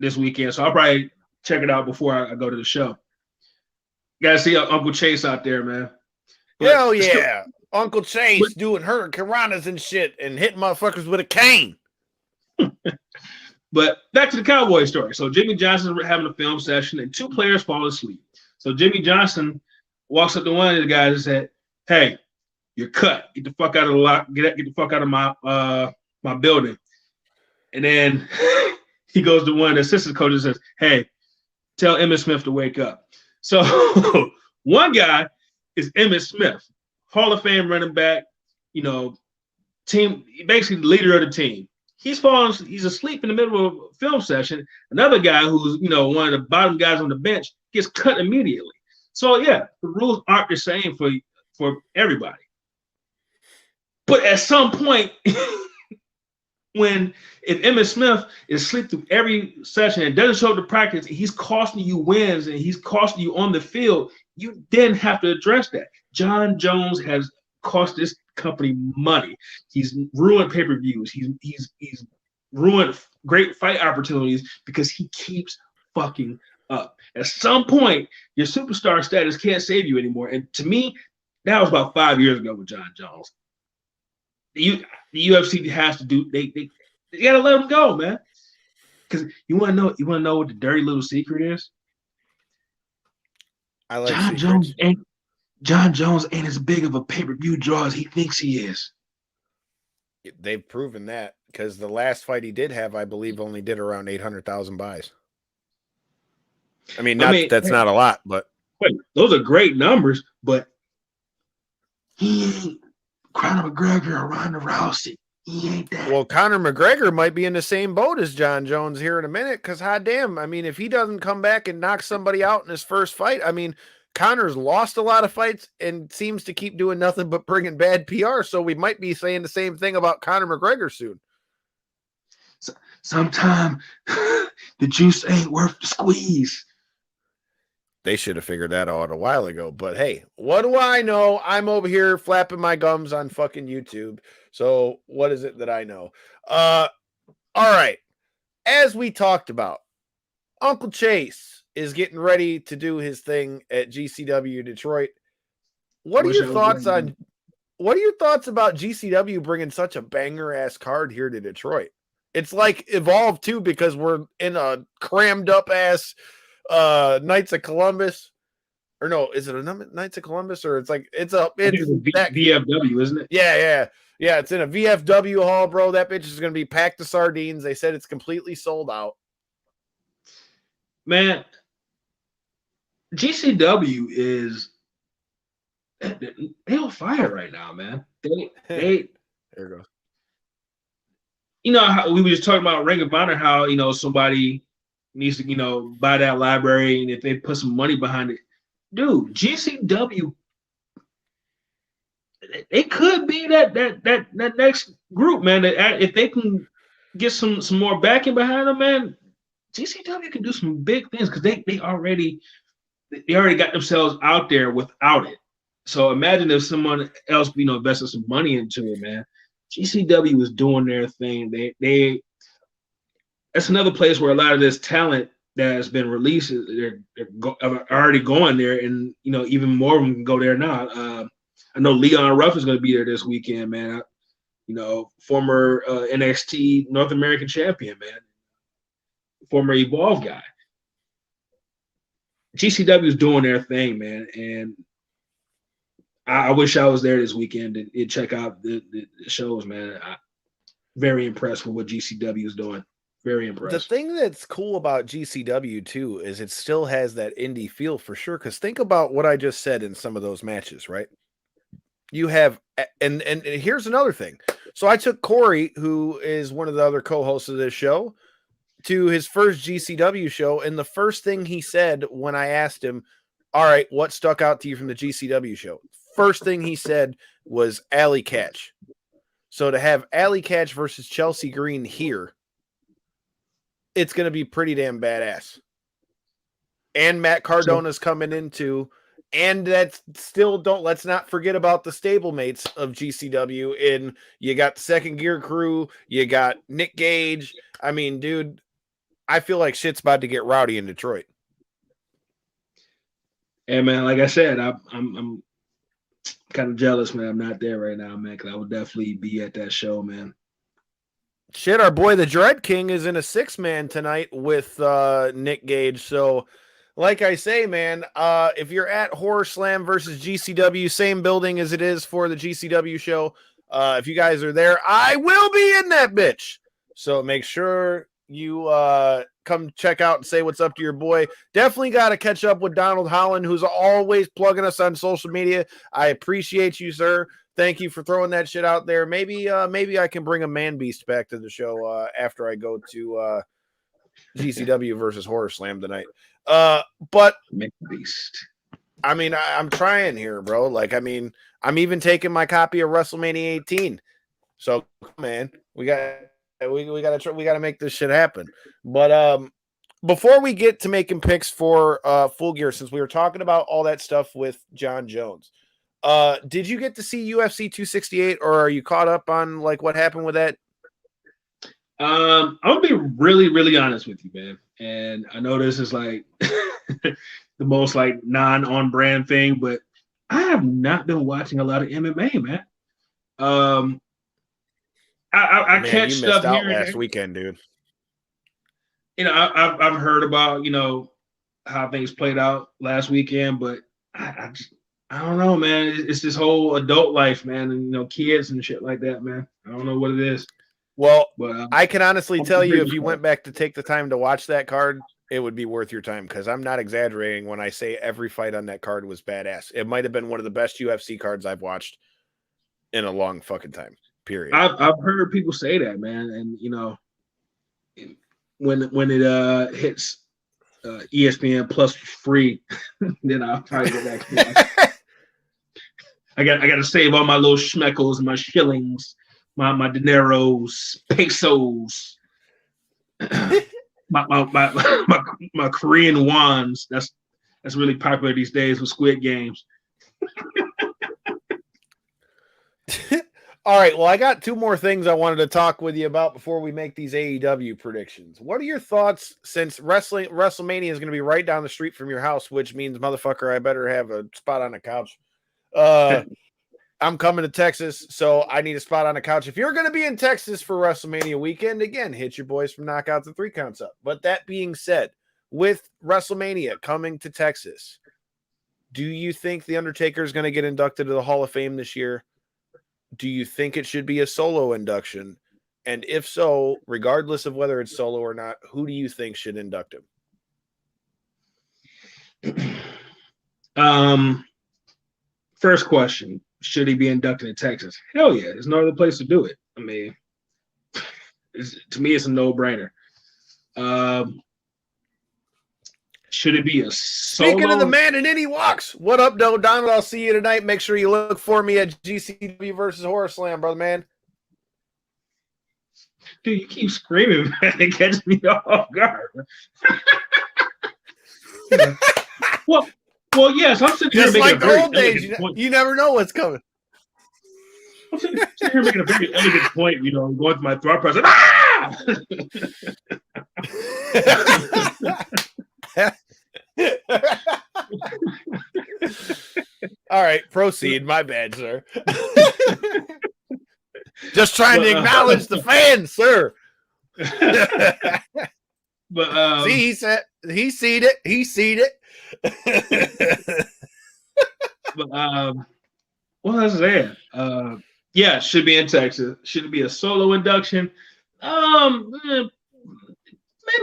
this weekend. So I'll probably check it out before I go to the show. Gotta see Uncle Chase out there, man. Hell yeah. Uncle Chase doing hurricanranas and shit and hitting motherfuckers with a cane. But back to the Cowboy story. So Jimmy Johnson's having a film session and two players fall asleep. So Jimmy Johnson walks up to one of the guys and said, "Hey, you're cut. Get the fuck out of the lock. Get the fuck out of my building." And then he goes to one of the assistant coaches and says, "Hey, tell Emmitt Smith to wake up." So one guy is Emmitt Smith, Hall of Fame running back, team, basically the leader of the team. He's asleep in the middle of a film session. Another guy who's, one of the bottom guys on the bench gets cut immediately. So yeah, the rules aren't the same for everybody. But at some point, if Emmitt Smith is asleep through every session and doesn't show up to practice, he's costing you wins and he's costing you on the field, you then have to address that. Jon Jones has cost this company money. He's ruined pay-per-views. He's ruined great fight opportunities because he keeps fucking up. At some point, your superstar status can't save you anymore. And to me, that was about 5 years ago with Jon Jones. The UFC has to do. They gotta let him go, man. Because you want to know what the dirty little secret is. I like Jon Jones ain't as big of a pay-per-view draw as he thinks he is. They've proven that because the last fight he did have, I believe, only did around 800,000 buys. That's not a lot, but wait, those are great numbers. But he ain't Conor McGregor or Ronda Rousey. He ain't that. Well, Conor McGregor might be in the same boat as Jon Jones here in a minute because, hot damn, if he doesn't come back and knock somebody out in his first fight, Conor's lost a lot of fights and seems to keep doing nothing but bringing bad PR. So we might be saying the same thing about Conor McGregor soon. Sometime the juice ain't worth the squeeze. They should have figured that out a while ago. But hey, what do I know? I'm over here flapping my gums on fucking YouTube. So what is it that I know? All right. As we talked about, Uncle Chase is getting ready to do his thing at GCW Detroit. What are your thoughts about GCW bringing such a banger ass card here to Detroit? It's like Evolve too, because we're in a crammed up ass Knights of Columbus, or no, is it a Knights of Columbus, or it's VFW, isn't it? Yeah. It's in a VFW hall, bro. That bitch is gonna be packed to sardines. They said it's completely sold out. Man, GCW is they on fire right now, man. They there it goes. How we were just talking about Ring of Honor, how somebody needs to, buy that library, and if they put some money behind it, dude, GCW, they could be that next group, man. That if they can get some more backing behind them, man, GCW can do some big things because they already got themselves out there without it. So imagine if someone else, invested some money into it, man. GCW is doing their thing. They that's another place where a lot of this talent that has been released, they're already going there, and even more of them can go there now. I know Leon Ruff is going to be there this weekend, man. Former NXT North American champion, man. Former Evolve guy. GCW is doing their thing, man, and I wish I was there this weekend and check out the shows, man. Very impressed with what GCW is doing. Very impressed. The thing that's cool about GCW too is it still has that indie feel for sure. Because think about what I just said in some of those matches, right? You have, and here's another thing. So I took Corey, who is one of the other co-hosts of this show, to his first GCW show, and the first thing he said when I asked him, "All right, what stuck out to you from the GCW show?" First thing he said was Alley Catch. So to have Alley Catch versus Chelsea Green here, it's going to be pretty damn badass. And Matt Cardona's coming into, and that's still let's not forget about the stablemates of GCW. And you got the Second Gear Crew, you got Nick Gage. I mean, dude, I feel like shit's about to get rowdy in Detroit. And man, like I said, I'm kind of jealous, man. I'm not there right now, man, because I would definitely be at that show, man. Shit, our boy the Dread King is in a 6-man tonight with Nick Gage. So, like I say, man, if you're at Horror Slam versus GCW, same building as it is for the GCW show, if you guys are there, I will be in that bitch. So make sure you come check out and say what's up to your boy. Definitely got to catch up with Donald Holland, who's always plugging us on social media. I appreciate you, sir. Thank you for throwing that shit out there. Maybe I can bring a Man Beast back to the show after I go to GCW versus Horror Slam tonight. But Man Beast. I mean, I'm trying here, bro. Like, I mean, I'm even taking my copy of WrestleMania 18. So, man, we gotta make this shit happen. But before we get to making picks for Full Gear, since we were talking about all that stuff with Jon Jones, did you get to see UFC 268, or are you caught up on like what happened with that? I'm gonna be really, really honest with you, man. And I know this is like the most like non-on brand thing, but I have not been watching a lot of MMA, man. I Man, catch you stuff missed out here last weekend, dude. You know, I've heard about, you know, how things played out last weekend, but I don't know, man. It's this whole adult life, man, and you know, kids and shit like that, man. I don't know what it is. Well, But I can honestly tell you, if you went back to take the time to watch that card, it would be worth your time, because I'm not exaggerating when I say every fight on that card was badass. It might have been one of the best UFC cards I've watched in a long fucking time. Period. I've heard people say that, man, and you know, when it hits ESPN Plus for free, then I'll probably go back to that. I got to save all my little schmeckles, my shillings, my dineros, pesos, my Korean wons. That's really popular these days with Squid Games. All right, well, I got two more things I wanted to talk with you about before we make these AEW predictions. What are your thoughts, since WrestleMania is going to be right down the street from your house, which means, motherfucker, I better have a spot on the couch. I'm coming to Texas, so I need a spot on the couch. If you're going to be in Texas for WrestleMania weekend, again, hit your boys from Knockouts and 3 Counts Up. But that being said, with WrestleMania coming to Texas, do you think The Undertaker is going to get inducted to the Hall of Fame this year? Do you think it should be a solo induction? And if so, regardless of whether it's solo or not, who do you think should induct him? First question, should he be inducted in Texas? Hell yeah, there's no other place to do it. I mean, to me, it's a no-brainer. Should it be a solo? Speaking of the man in any walks, what up, though, Donald? I'll see you tonight. Make sure you look for me at GCW versus Horror Slam, brother, man. Dude, you keep screaming, man. It catches me off guard. Well, yes, I'm sitting here just making like a very old days. You never know what's coming. I'm sitting here making a very elegant point, you know, going through my thought process. Ah! All right, proceed. My bad, sir. Just trying to acknowledge the fans, sir. But see, he said he seed it. He seed it. But what was I saying? Yeah, should be in Texas. Should it be a solo induction? Maybe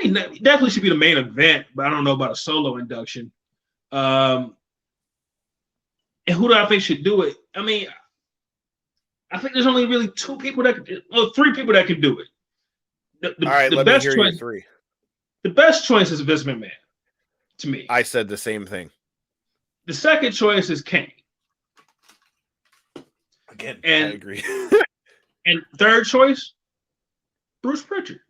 not, definitely should be the main event, but I don't know about a solo induction. And who do I think should do it? I mean, I think there's only really three people that can do it. All right, let me hear your three. The best choice is Vince McMahon, to me. I said the same thing. The second choice is Kane. Again, I agree. And third choice, Bruce Pritchard.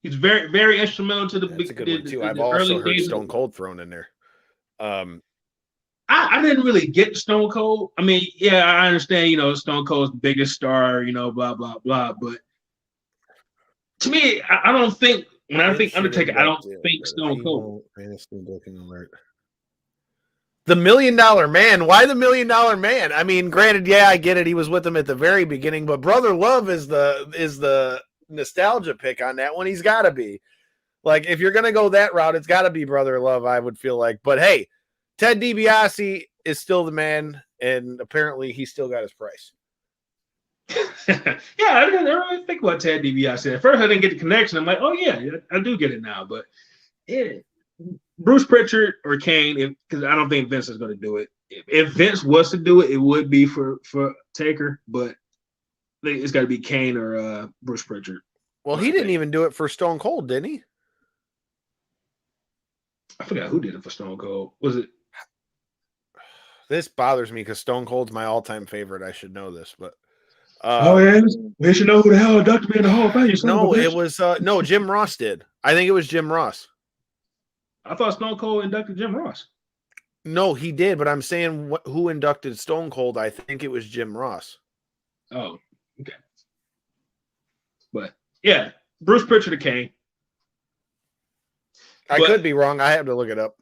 He's very, very instrumental to the. That's a good one too. I've also heard Stone Cold thrown in there. I didn't really get Stone Cold. I mean, yeah, I understand. Stone Cold's the biggest star. Blah blah blah. But to me, I don't think when I think Undertaker, I don't think Stone Cold. The $1 Million Man. Why the $1 Million Man? I mean, granted, yeah, I get it. He was with them at the very beginning, but Brother Love is the nostalgia pick on that one. He's got to be. Like, if you're gonna go that route, it's got to be Brother Love. I would feel like, but hey, Ted DiBiase is still the man, and apparently he still got his price. Yeah, I didn't really think about Ted DiBiase. At first, I didn't get the connection. I'm like, oh yeah, I do get it now. But yeah, Bruce Pritchard or Kane, because I don't think Vince is going to do it. If Vince was to do it, it would be for Taker, but it's got to be Kane or Bruce Pritchard. Well, he didn't even do it for Stone Cold, didn't he? I forgot who did it for Stone Cold. Was it? This bothers me because Stone Cold's my all-time favorite. I should know this, but oh yeah, we should know who the hell inducted me in the Hall of Fame. No, it was no Jim Ross did. I think it was Jim Ross. I thought Stone Cold inducted Jim Ross. No, he did, but I'm saying who inducted Stone Cold. I think it was Jim Ross. Oh, okay. But yeah, Bruce Pritchard or Kane. I could be wrong. I have to look it up.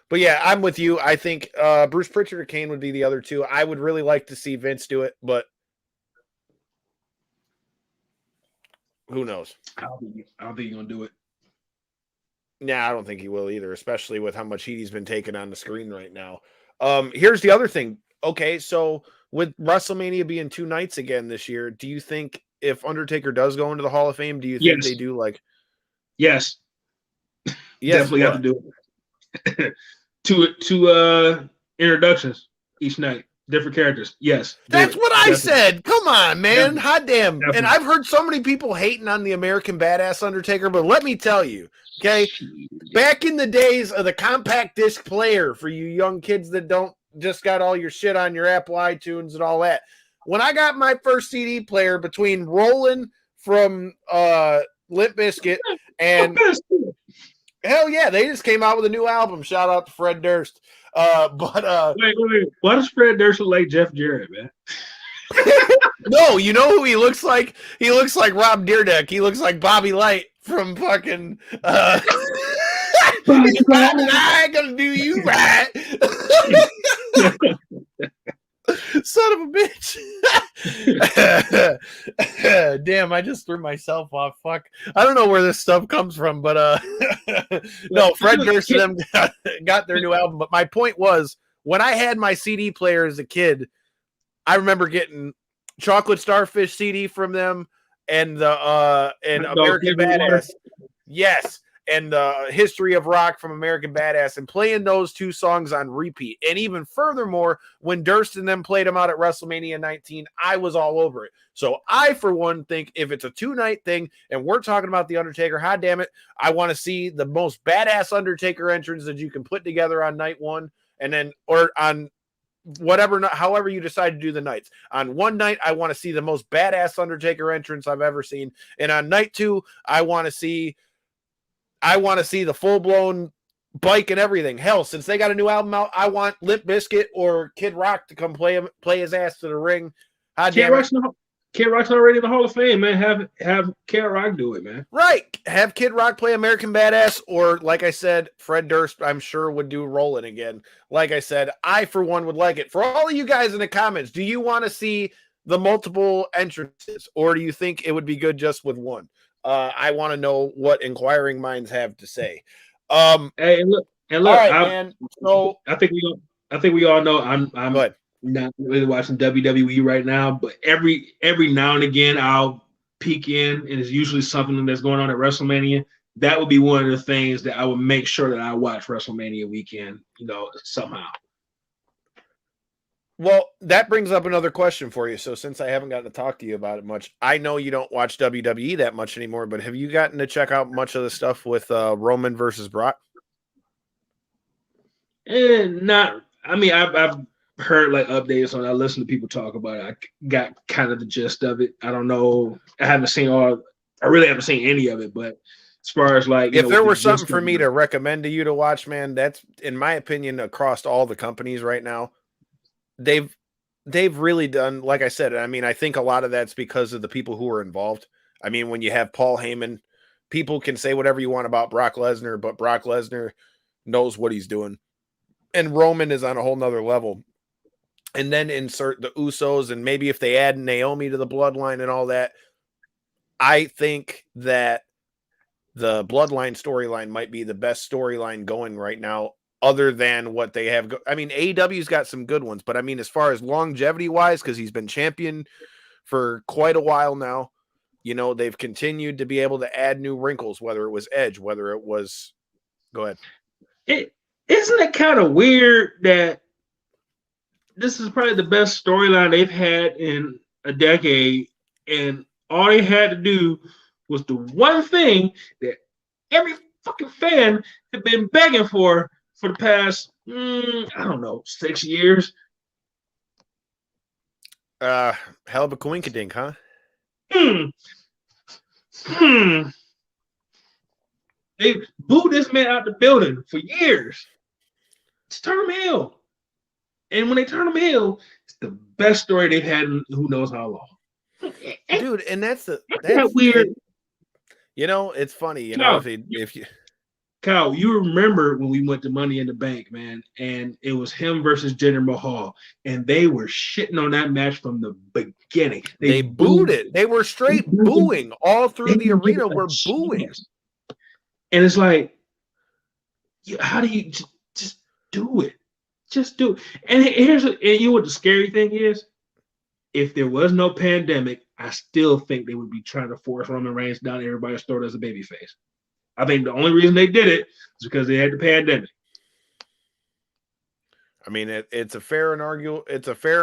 But yeah, I'm with you. I think Bruce Pritchard or Kane would be the other two. I would really like to see Vince do it, but who knows? I don't think he's going to do it. Nah, I don't think he will either, especially with how much heat he's been taking on the screen right now. Here's the other thing. Okay, so with WrestleMania being 2 nights again this year, do you think if Undertaker does go into the Hall of Fame, do you think they do like... Yes. Definitely have to do it. two introductions each night, different characters. Yes, that's what I said. Come on, man, hot damn! Definitely. And I've heard so many people hating on the American Badass Undertaker, but let me tell you, okay, back in the days of the compact disc player, for you young kids that don't just got all your shit on your Apple iTunes and all that, when I got my first CD player between Rollin' from Limp Bizkit and hell yeah, they just came out with a new album. Shout out to Fred Durst. Wait. Why does Fred Durst look like Jeff Jarrett, man? No, you know who he looks like? He looks like Rob Dyrdek. He looks like Bobby Light from fucking I ain't gonna do you right. Son of a bitch. Damn, I just threw myself off. Fuck. I don't know where this stuff comes from, but no, Fred Durst and them got their new album. But my point was, when I had my CD player as a kid, I remember getting Chocolate Starfish CD from them and the and American Badass. Yes. And the History of Rock from American Badass, and playing those 2 songs on repeat. And even furthermore, when Durst and them played them out at WrestleMania 19, I was all over it. So I, for one, think if it's a 2-night thing and we're talking about The Undertaker, hot damn it, I want to see the most badass Undertaker entrance that you can put together on night 1, and then, or on whatever, however you decide to do the nights. On one night, I want to see the most badass Undertaker entrance I've ever seen. And on night 2, I want to see the full-blown bike and everything. Hell, since they got a new album out, I want Limp Bizkit or Kid Rock to come play his ass to the ring. Kid Rock's already in the Hall of Fame, man. Have Kid Rock do it, man. Right. Have Kid Rock play American Badass, or like I said, Fred Durst, I'm sure, would do Rollin' again. Like I said, I, for one, would like it. For all of you guys in the comments, do you want to see the multiple entrances, or do you think it would be good just with one? I want to know what inquiring minds have to say. Hey, look, all right, man. So I think we I think we all know I'm Go ahead. not really watching WWE right now, but every now and again I'll peek in, and it's usually something that's going on at WrestleMania. That would be one of the things that I would make sure that I watch WrestleMania weekend, somehow. Well, that brings up another question for you. So since I haven't gotten to talk to you about it much, I know you don't watch WWE that much anymore, but have you gotten to check out much of the stuff with Roman versus Brock? And I've heard like updates on it. I listen to people talk about it. I got kind of the gist of it. I don't know. I really haven't seen any of it, but as far as like, if there were something for me to recommend to you to watch, man, that's in my opinion across all the companies right now. They've really done, like I said, I think a lot of that's because of the people who are involved. I mean, when you have Paul Heyman, people can say whatever you want about Brock Lesnar, but Brock Lesnar knows what he's doing. And Roman is on a whole nother level. And then insert the Usos, and maybe if they add Naomi to the bloodline and all that, I think that the bloodline storyline might be the best storyline going right now, other than what they have. AEW's got some good ones, but as far as longevity wise, because he's been champion for quite a while now, they've continued to be able to add new wrinkles, whether it was Edge, whether it was, go ahead. Isn't it kind of weird that this is probably the best storyline they've had in a decade, and all they had to do was the one thing that every fucking fan had been begging for the past, 6 years. Hell of a coinkadink, huh? They booed this man out the building for years. Just turn him heel. And when they turn him heel, it's the best story they've had in who knows how long. Dude, and that's weird. It's funny, if you Kyle, you remember when we went to Money in the Bank, man, and it was him versus Jinder Mahal, and they were shitting on that match from the beginning. They booed it. They were straight booing all through the arena. We're booing. And it's like, how do you just do it? Just do it. And and what the scary thing is? If there was no pandemic, I still think they would be trying to force Roman Reigns down everybody's throat as a babyface. I think the only reason they did it is because they had the pandemic. It's a fair and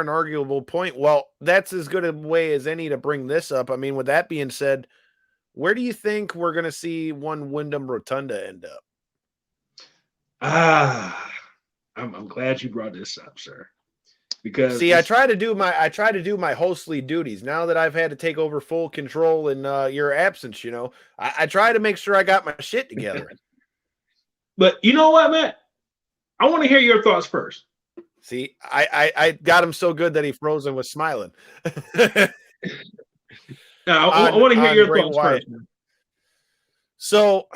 arguable point. Well, that's as good a way as any to bring this up. With that being said, where do you think we're going to see one Windham Rotunda end up? I'm glad you brought this up, sir. Because I try to do my hostly duties now that I've had to take over full control in your absence. I try to make sure I got my shit together. But you know what, Matt? I want to hear your thoughts first. See, I got him so good that he froze and was smiling. I want to hear your thoughts first. Man. So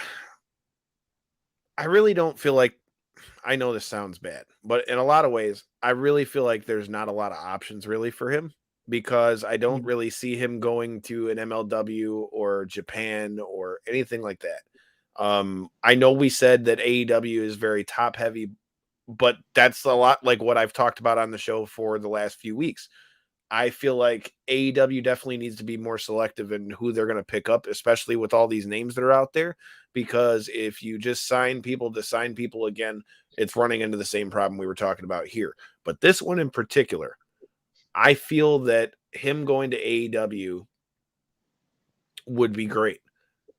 I really don't feel like, I know this sounds bad, but in a lot of ways, I really feel like there's not a lot of options really for him, because I don't really see him going to an MLW or Japan or anything like that. I know we said that AEW is very top heavy, but that's a lot like what I've talked about on the show for the last few weeks. I feel like AEW definitely needs to be more selective in who they're going to pick up, especially with all these names that are out there, because if you just sign people to sign people again, it's running into the same problem we were talking about here. But this one in particular, I feel that him going to AEW would be great.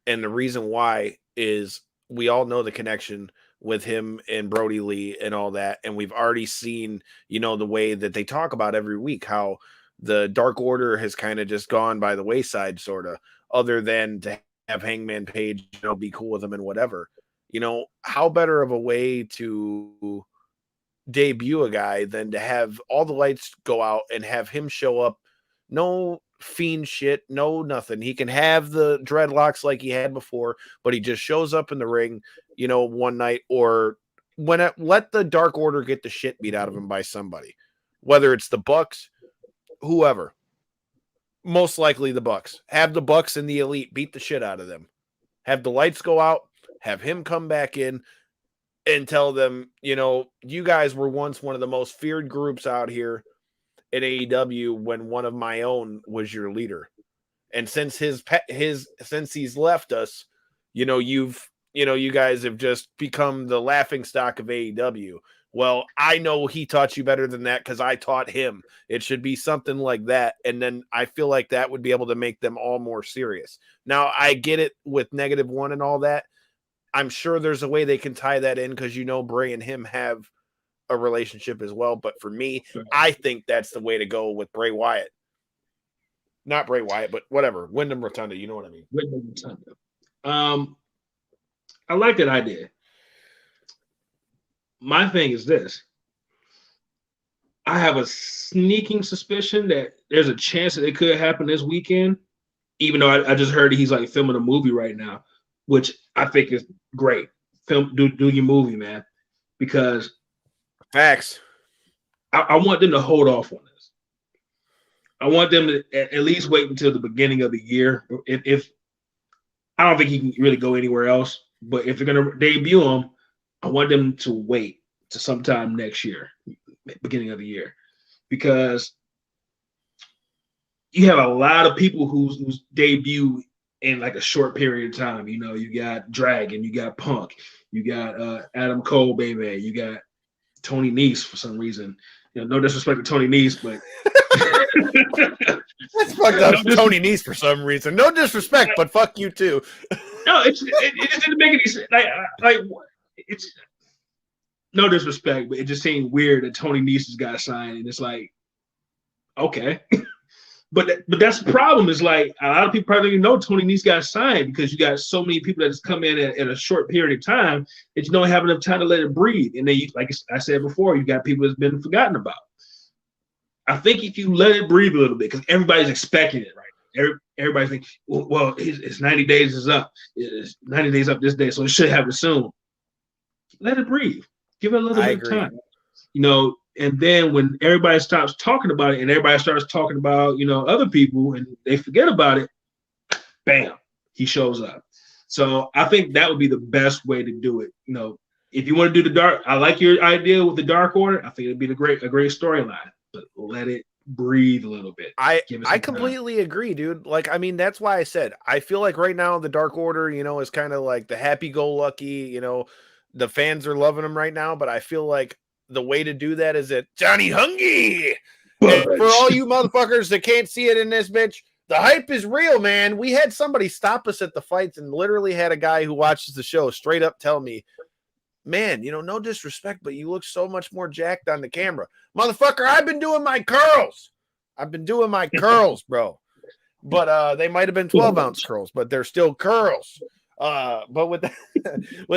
And the reason why is we all know the connection with him and Brody Lee and all that. And we've already seen, the way that they talk about every week, how the Dark Order has kind of just gone by the wayside, sort of, other than to have Hangman Page, be cool with him and whatever. How better of a way to debut a guy than to have all the lights go out and have him show up? No Fiend shit, no nothing. He can have the dreadlocks like he had before, but he just shows up in the ring, one night, or let the Dark Order get the shit beat out of him by somebody, whether it's the Bucks, whoever. Most likely the Bucks. Have the Bucks and the Elite beat the shit out of them. Have the lights go out. Have him come back in. and tell them, you guys were once one of the most feared groups out here at AEW when one of my own was your leader. And since since he's left us, you guys have just become the laughing stock of AEW. Well, I know he taught you better than that because I taught him. It should be something like that. And then I feel like that would be able to make them all more serious. Now, I get it with -1 and all that. I'm sure there's a way they can tie that in because Bray and him have a relationship as well. But for me, I think that's the way to go with Bray Wyatt. Not Bray Wyatt, but whatever. Windham Rotunda, you know what I mean? Windham Rotunda. I like that idea. My thing is this. I have a sneaking suspicion that there's a chance that it could happen this weekend, even though I just heard he's like filming a movie right now, which I think is great. Do your movie, man, because facts. I want them to hold off on this. I want them to at least wait until the beginning of the year. If I don't think he can really go anywhere else, but if they're gonna debut him, I want them to wait to sometime next year, beginning of the year, because you have a lot of people whose debut in like a short period of time. You got Dragon, you got Punk, you got Adam Cole, baby, you got Tony Nese for some reason. No disrespect to Tony Nese, but that's fucked up. Tony Nese for some reason. No disrespect, but fuck you too. No, it just didn't make any sense. Like it's no disrespect, but it just seemed weird that Tony Nese got signed, and it's like, okay. But that's the problem. Is like a lot of people probably don't know Tony Nese got signed because you got so many people that just come in at a short period of time that you don't have enough time to let it breathe. And then, like I said before, you got people that's been forgotten about. I think if you let it breathe a little bit, because everybody's expecting it, right? Everybody's thinking, well, it's 90 days is up. It's 90 days up this day, so it should happen soon. Let it breathe. Give it a little bit of time. And then when everybody stops talking about it and everybody starts talking about, other people and they forget about it, bam, he shows up. So I think that would be the best way to do it. If you want to do I like your idea with the Dark Order. I think it'd be a great storyline, but let it breathe a little bit. I completely agree, dude. Like, I mean, that's why I said, I feel like right now the Dark Order, is kind of like the happy-go-lucky, the fans are loving them right now, but I feel like the way to do that is at Johnny Hungy. And for all you motherfuckers that can't see it in this bitch, the hype is real, man. We had somebody stop us at the fights and literally had a guy who watches the show straight up tell me, man, no disrespect, but you look so much more jacked on the camera. Motherfucker, I've been doing my curls. Bro. But they might have been 12-ounce curls, but they're still curls. But with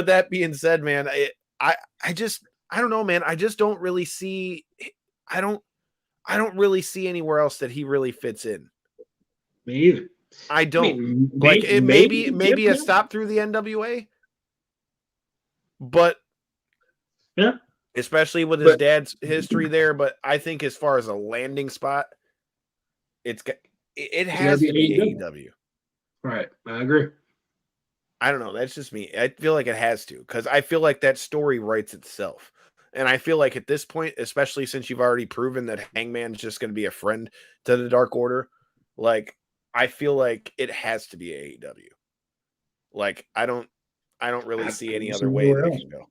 that being said, man, I don't know, man. I just don't really see. I don't really see anywhere else that he really fits in. Me either. I don't. Maybe a stop through the NWA, but yeah, especially with his dad's history there. But I think as far as a landing spot, it has to be AEW. Right, I agree. I don't know. That's just me. I feel like it has to, because I feel like that story writes itself. And I feel like at this point, especially since you've already proven that Hangman's just going to be a friend to the Dark Order, like, I feel like it has to be AEW. Like, I don't really see any other way they can go.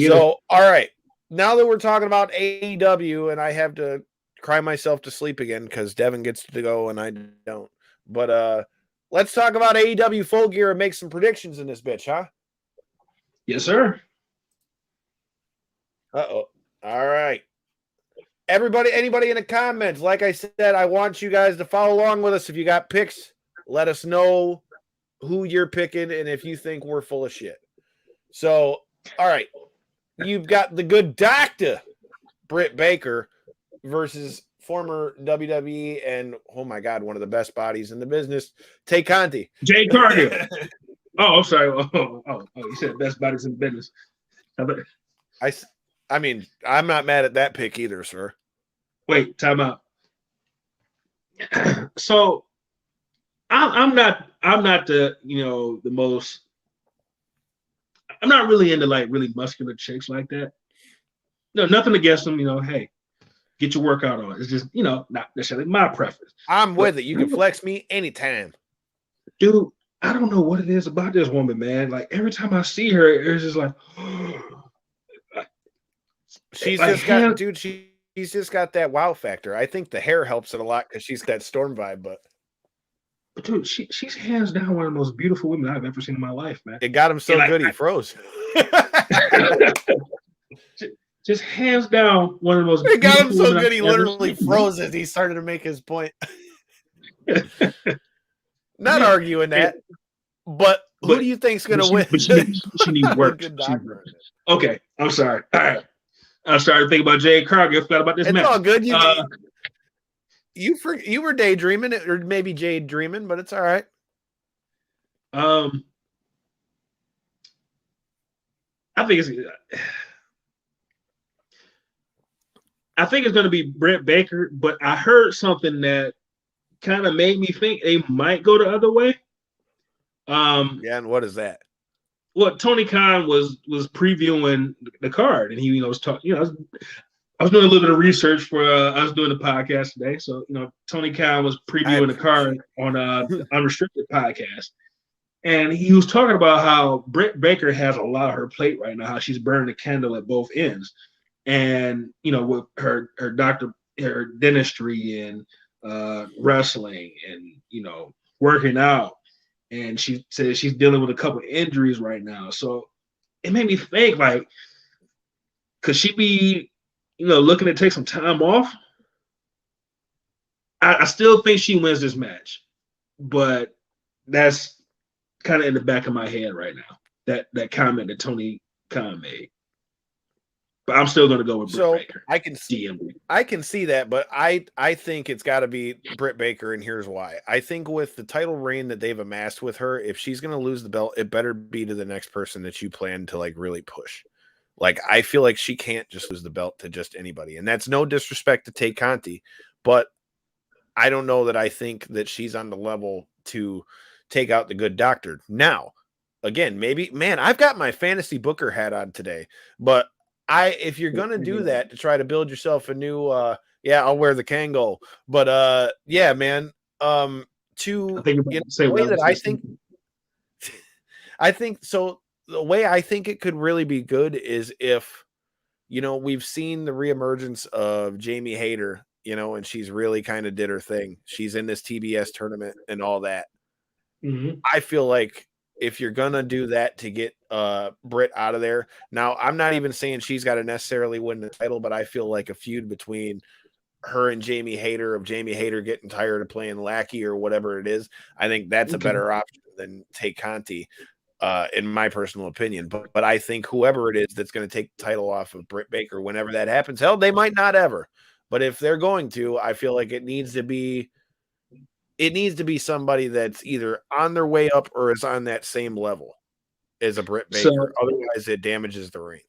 So, all right. Now that we're talking about AEW, and I have to cry myself to sleep again because Devin gets to go and I don't. But let's talk about AEW Full Gear and make some predictions in this bitch, huh? Yes, sir. Uh-oh. All right. Anybody in the comments, like I said, I want you guys to follow along with us. If you got picks, let us know who you're picking and if you think we're full of shit. So, all right. You've got the good doctor, Britt Baker, versus former WWE and, oh my God, one of the best bodies in the business, Tay Conti. Jay Cargill. Oh, I'm sorry. Oh, you said best bodies in the business. I mean, I'm not mad at that pick either, sir. Wait, time out. So, I'm not the the most. I'm not really into like really muscular chicks like that. No, nothing against them. Hey, get your workout on. It's just not necessarily my preference. I'm with it. You can flex me anytime, dude. I don't know what it is about this woman, man. Like every time I see her, it's just like she's like, just got, dude. She's just got that wow factor. I think the hair helps it a lot because she's got Storm vibe, but dude, she's hands down one of the most beautiful women I've ever seen in my life, man. It got him so good he froze. just hands down one of the most. It got him so good he literally froze as he started to make his point. Not arguing that, but who do you think's going to win? She needs work. Okay, I'm sorry. All right, I started thinking about Jade Cargill. I forgot about this match. It's all good. You were daydreaming, or maybe Jade dreaming, but it's all right. I think it's going to be Britt Baker, but I heard something that kind of made me think they might go the other way. Yeah, and what is that? Well, Tony Khan was previewing the card, and he was talking. I was doing a little bit of research for I was doing the podcast today, so Tony Khan was previewing the card on the Unrestricted podcast, and he was talking about how Britt Baker has a lot on her plate right now, how she's burning the candle at both ends, and with her dentistry and wrestling and working out, and she says she's dealing with a couple of injuries right now. So it made me think, like, could she be looking to take some time off? I still think she wins this match, but that's kind of in the back of my head right now, that comment that Tony Khan made. But I'm still going to go with Britt Baker. I can see that, but I think it's got to be Britt Baker, and here's why. I think with the title reign that they've amassed with her, if she's going to lose the belt, it better be to the next person that you plan to like really push. Like, I feel like she can't just lose the belt to just anybody, and that's no disrespect to Tay Conti, but I don't know that I think that she's on the level to take out the Good Doctor. Now, again, maybe, man, I've got my fantasy booker hat on today, but if you're gonna do that to try to build yourself a new I'll wear the Kangol. But yeah, man. I think so. The way I think it could really be good is if we've seen the reemergence of Jamie Hayter, and she's really kind of did her thing. She's in this TBS tournament and all that. Mm-hmm. I feel like if you're gonna do that to get Britt out of there, now I'm not even saying she's got to necessarily win the title, but I feel like a feud between her and Jamie Hayter, of Jamie Hayter getting tired of playing lackey or whatever it is, I think that's a better option than Tay Conti, in my personal opinion. But I think whoever it is that's going to take the title off of Britt Baker, whenever that happens, hell, they might not ever, but if they're going to, I feel like it needs to be somebody that's either on their way up or is on that same level as a Britt Baker. So, otherwise, it damages the reign.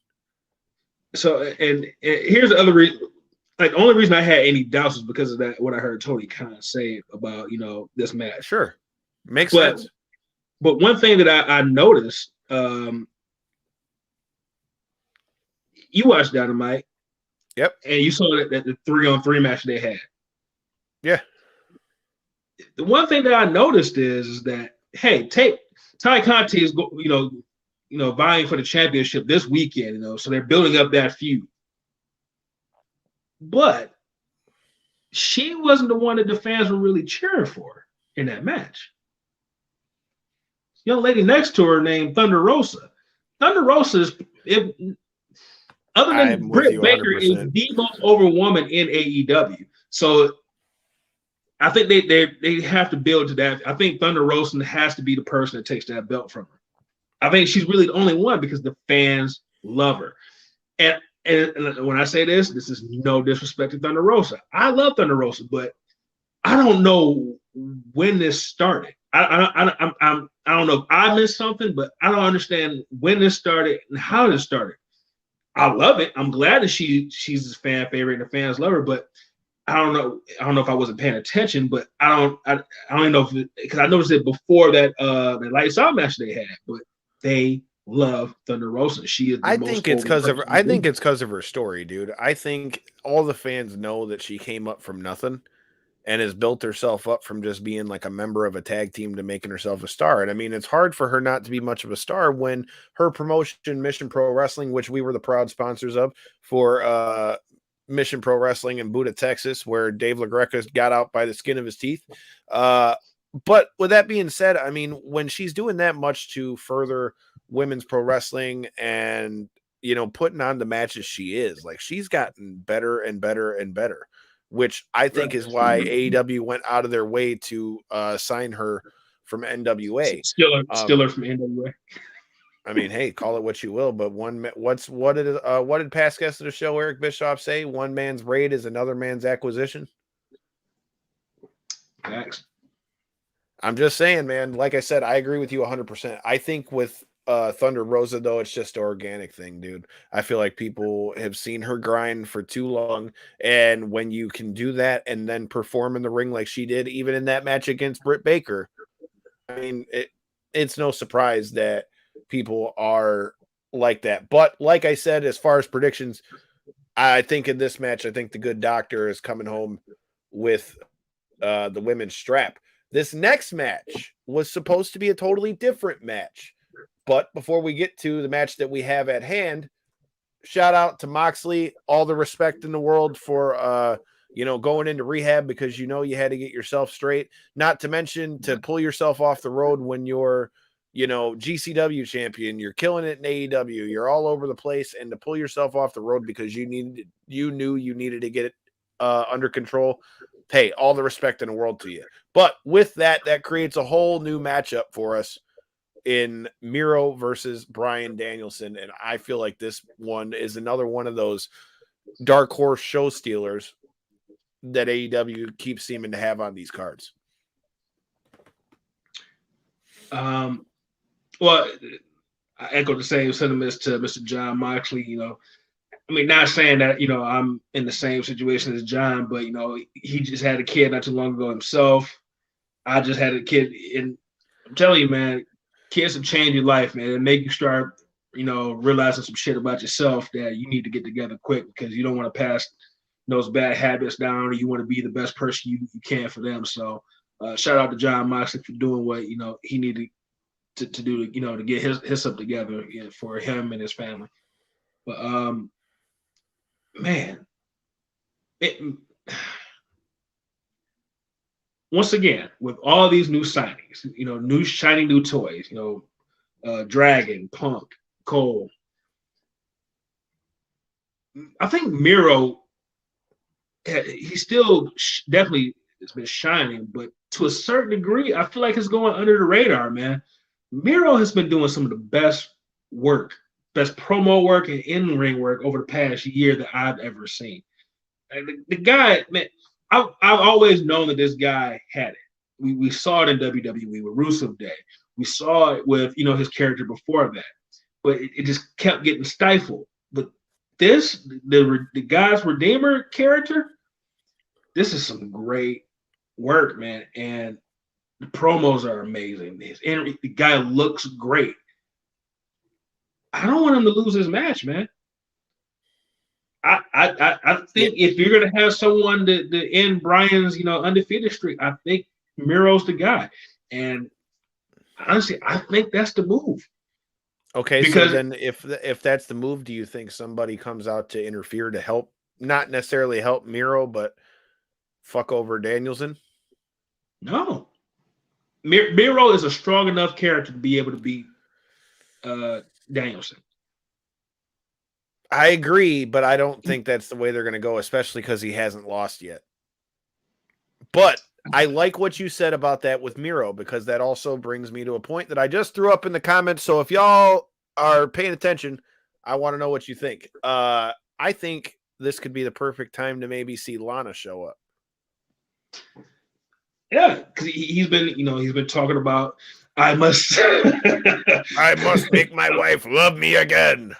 So, and here's the other reason. Like, the only reason I had any doubts was because of that, what I heard Tony Khan say about, this match. Sure. Makes sense. But one thing that I noticed, you watched Dynamite. Yep. And you saw that the 3-on-3 match they had. Yeah. The one thing that I noticed is that, hey, Tay Conti is vying for the championship this weekend, so they're building up that feud. But she wasn't the one that the fans were really cheering for in that match. Young lady next to her named Thunder Rosa. Thunder Rosa is, other than Britt Baker, is the most over woman in AEW. So I think they have to build to that. I think Thunder Rosa has to be the person that takes that belt from her. I think she's really the only one because the fans love her. And when I say this is no disrespect to Thunder Rosa. I love Thunder Rosa, but I don't know when this started. I don't know if I missed something, but I don't understand when this started and how this started. I love it. I'm glad that she's a fan favorite and the fans love her, but I don't know if I wasn't paying attention, but I don't know if because I noticed it before that Lights Out match they had, but they love Thunder Rosa. She is. I think it's because of her story, dude. I think all the fans know that she came up from nothing and has built herself up from just being like a member of a tag team to making herself a star. And I mean, it's hard for her not to be much of a star when her promotion, Mission Pro Wrestling, which we were the proud sponsors of for Mission Pro Wrestling in Buda, Texas, where Dave LaGreca got out by the skin of his teeth. But with that being said, I mean, when she's doing that much to further women's pro wrestling and, you know, putting on the matches she is, like, she's gotten better and better and better, which I think is why AEW went out of their way to sign her from NWA. Steal her from NWA. I mean, hey, call it what you will, but what did past guest of the show Eric Bischoff say? One man's raid is another man's acquisition. Thanks. I'm just saying, man. Like I said, I agree with you 100%. I think with Thunder Rosa, though, it's just an organic thing, dude. I feel like people have seen her grind for too long, and when you can do that and then perform in the ring like she did, even in that match against Britt Baker, I mean, it's no surprise that people are like that. But like I said, as far as predictions, I think in this match, I think the Good Doctor is coming home with the women's strap. This next match was supposed to be a totally different match. But before we get to the match that we have at hand, shout out to Moxley. All the respect in the world for, going into rehab because you had to get yourself straight. Not to mention to pull yourself off the road when you're, GCW champion. You're killing it in AEW. You're all over the place. And to pull yourself off the road because you knew you needed to get it under control. Hey, all the respect in the world to you. But with that creates a whole new matchup for us in Miro versus Bryan Danielson. And I feel like this one is another one of those dark horse show stealers that AEW keeps seeming to have on these cards. Well, I echo the same sentiments to Mr. Jon Moxley. I mean, not saying that, I'm in the same situation as John, but, he just had a kid not too long ago himself. I just had a kid. And I'm telling you, man, kids have changed your life, man, and make you start, realizing some shit about yourself that you need to get together quick because you don't want to pass those bad habits down, or you want to be the best person you can for them. So shout out to Jon Moxley for doing what, he needed to do, to get his stuff together for him and his family. But, man, once again, with all these new signings, new shiny new toys, Dragon, Punk, Cole, I think Miro, he still definitely has been shining, but to a certain degree, I feel like it's going under the radar, man. Miro has been doing some of the best promo work and in-ring work over the past year that I've ever seen. The guy, man, I've always known that this guy had it. We saw it in WWE with Rusev Day. We saw it with, his character before that. But it just kept getting stifled. But the guy's Redeemer character, this is some great work, man. And the promos are amazing. The guy looks great. I don't want him to lose his match, man. I think if you're gonna have someone to end Bryan's undefeated streak, I think Miro's the guy. And honestly, I think that's the move. Okay, because so then if that's the move, do you think somebody comes out to interfere to help, not necessarily help Miro, but fuck over Danielson? No. Miro is a strong enough character to be able to beat Danielson. I agree, but I don't think that's the way they're going to go, especially because he hasn't lost yet. But I like what you said about that with Miro, because that also brings me to a point that I just threw up in the comments. So if y'all are paying attention, I want to know what you think. I think this could be the perfect time to maybe see Lana show up. Yeah, because he's been talking about I must make my wife love me again.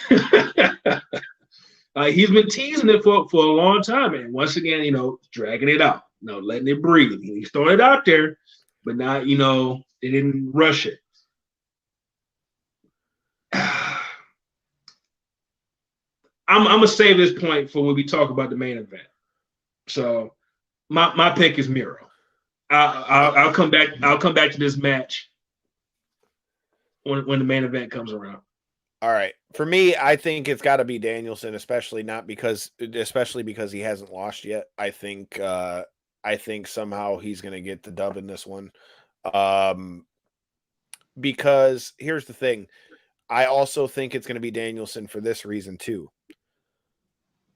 He's been teasing it for a long time, and once again, dragging it out, letting it breathe. He's throwing it out there, but not, they didn't rush it. I'm gonna save this point for when we talk about the main event. So my pick is Miro. I'll come back. I'll come back to this match when the main event comes around. All right. For me, I think it's got to be Danielson, especially because he hasn't lost yet. I think somehow he's going to get the dub in this one. Because here's the thing. I also think it's going to be Danielson for this reason too.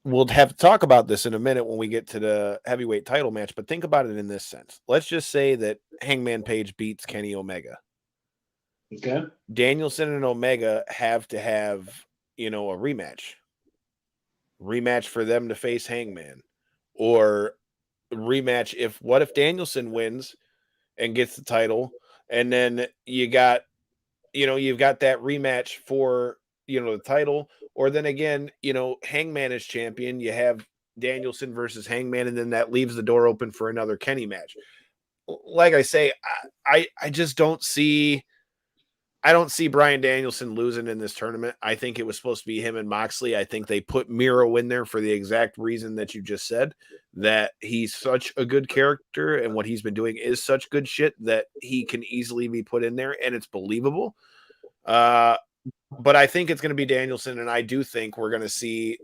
We'll have to talk about this in a minute when we get to the heavyweight title match, but think about it in this sense. Let's just say that Hangman Page beats Kenny Omega. Okay. Danielson and Omega have to have, a rematch for them to face Hangman, or rematch. What if Danielson wins and gets the title, and then you've got that rematch for, the title, or then again, Hangman is champion. You have Danielson versus Hangman, and then that leaves the door open for another Kenny match. Like I say, I just don't see Bryan Danielson losing in this tournament. I think it was supposed to be him and Moxley. I think they put Miro in there for the exact reason that you just said, that he's such a good character and what he's been doing is such good shit that he can easily be put in there and it's believable. But I think it's going to be Danielson, and I do think we're going to see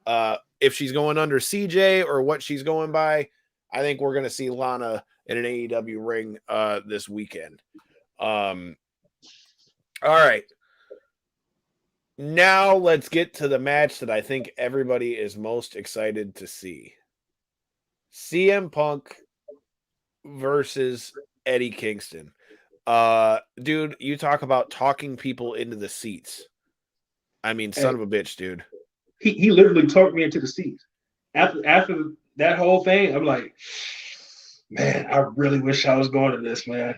if she's going under CJ or what she's going by. I think we're going to see Lana in an AEW ring this weekend. All right. Now let's get to the match that I think everybody is most excited to see. CM Punk versus Eddie Kingston. Dude, you talk about talking people into the seats. I mean, son of a bitch, dude. He literally talked me into the seats. After that whole thing, I'm like, man, I really wish I was going to this, man.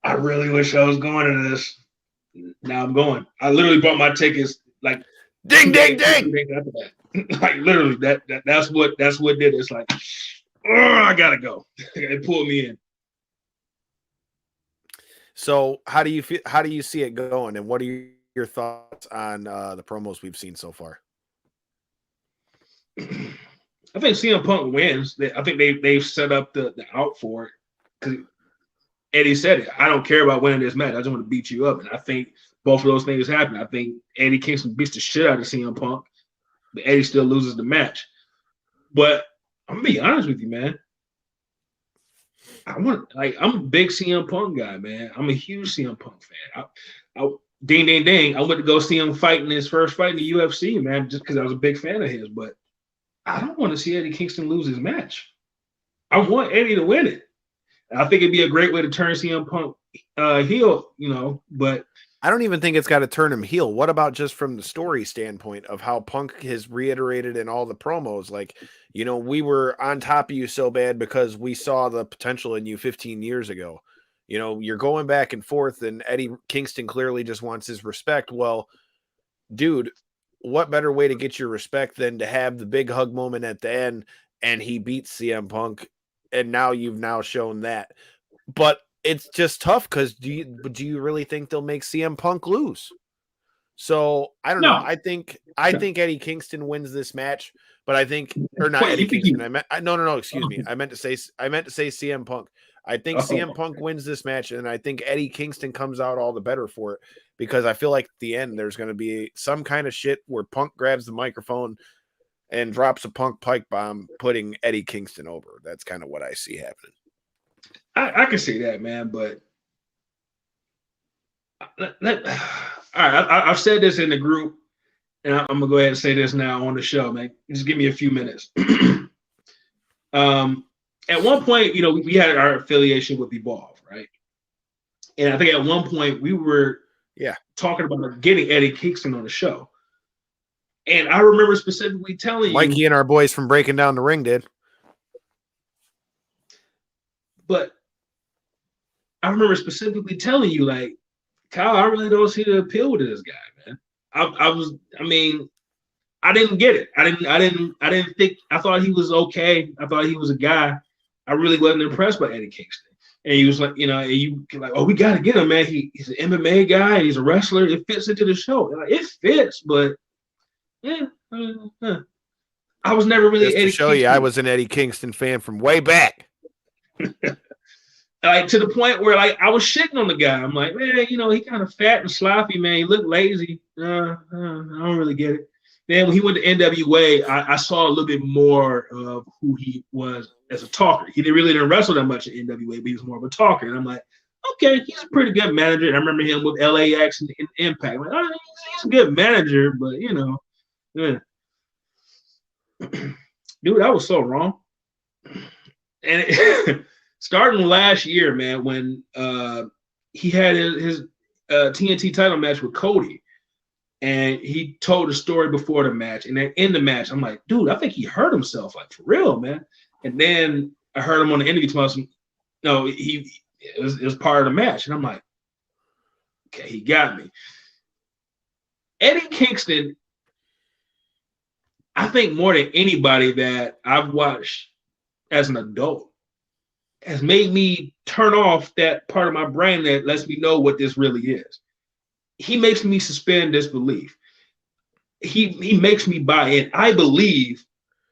I really wish I was going to this. Now I'm going. I literally bought my tickets like ding, ding, ding. Like literally, that's what did it. It's like, oh, I gotta go. It pulled me in. So how do you feel? How do you see it going? And what are your thoughts on the promos we've seen so far? I think CM Punk wins. I think they've set up the out for it. Because Eddie said it. I don't care about winning this match. I just want to beat you up. And I think both of those things happen. I think Eddie Kingston beats the shit out of CM Punk, but Eddie still loses the match. But I'm gonna be honest with you, man. I'm a big CM Punk guy, man. I'm a huge CM Punk fan. Ding, ding, ding. I went to go see him fight in his first fight in the UFC, man, just because I was a big fan of his. But I don't want to see Eddie Kingston lose his match. I want Eddie to win it. I think it'd be a great way to turn CM Punk heel, but I don't even think it's got to turn him heel. What about just from the story standpoint of how Punk has reiterated in all the promos? Like, we were on top of you so bad because we saw the potential in you 15 years ago. You're going back and forth, and Eddie Kingston clearly just wants his respect. Well, dude, what better way to get your respect than to have the big hug moment at the end, and he beats CM Punk, and now you've shown that. But it's just tough because do you really think they'll make CM Punk lose? So I don't know. I think Eddie Kingston wins this match, but I think Eddie Kingston. Excuse me. I meant to say CM Punk. I think CM Punk wins this match, and I think Eddie Kingston comes out all the better for it because I feel like at the end there's going to be some kind of shit where Punk grabs the microphone and drops a Punk pike bomb, putting Eddie Kingston over. That's kind of what I see happening. I can see that, man, but all right, I've said this in the group, and I'm gonna go ahead and say this now on the show, man. Just give me a few minutes. At one point, we had our affiliation with Evolve, right? And I think at one point we were talking about getting Eddie Kingston on the show. And I remember specifically telling Mikey you, and our boys from Breaking Down the Ring did. But I remember specifically telling you, like, Kyle, I really don't see the appeal to this guy, man. I didn't get it. I didn't think. I thought he was okay. I thought he was a guy. I really wasn't impressed by Eddie Kingston. And he was like, and you like, oh, we got to get him, man. He's an MMA guy. He's a wrestler. It fits into the show. Like, it fits, but I was never really Just to Eddie show Kingston. you, I was an Eddie Kingston fan from way back. Like to the point where like I was shitting on the guy. I'm like, man, you know, he kind of fat and sloppy, man. He looked lazy. I don't really get it. Then when he went to NWA, I saw a little bit more of who he was as a talker. He didn't wrestle that much in NWA, but he was more of a talker. And I'm like, okay, he's a pretty good manager. And I remember him with LAX and Impact. I'm like, oh, he's a good manager, but you know, yeah. Dude, I was so wrong. And starting last year, man, when he had his TNT title match with Cody. And he told a story before the match. And then in the match, I'm like, dude, I think he hurt himself, like for real, man. And then I heard him on the interview talking, no, it was part of the match. And I'm like, okay, he got me. Eddie Kingston, I think more than anybody that I've watched as an adult, has made me turn off that part of my brain that lets me know what this really is. He makes me suspend disbelief. He makes me buy in. I believe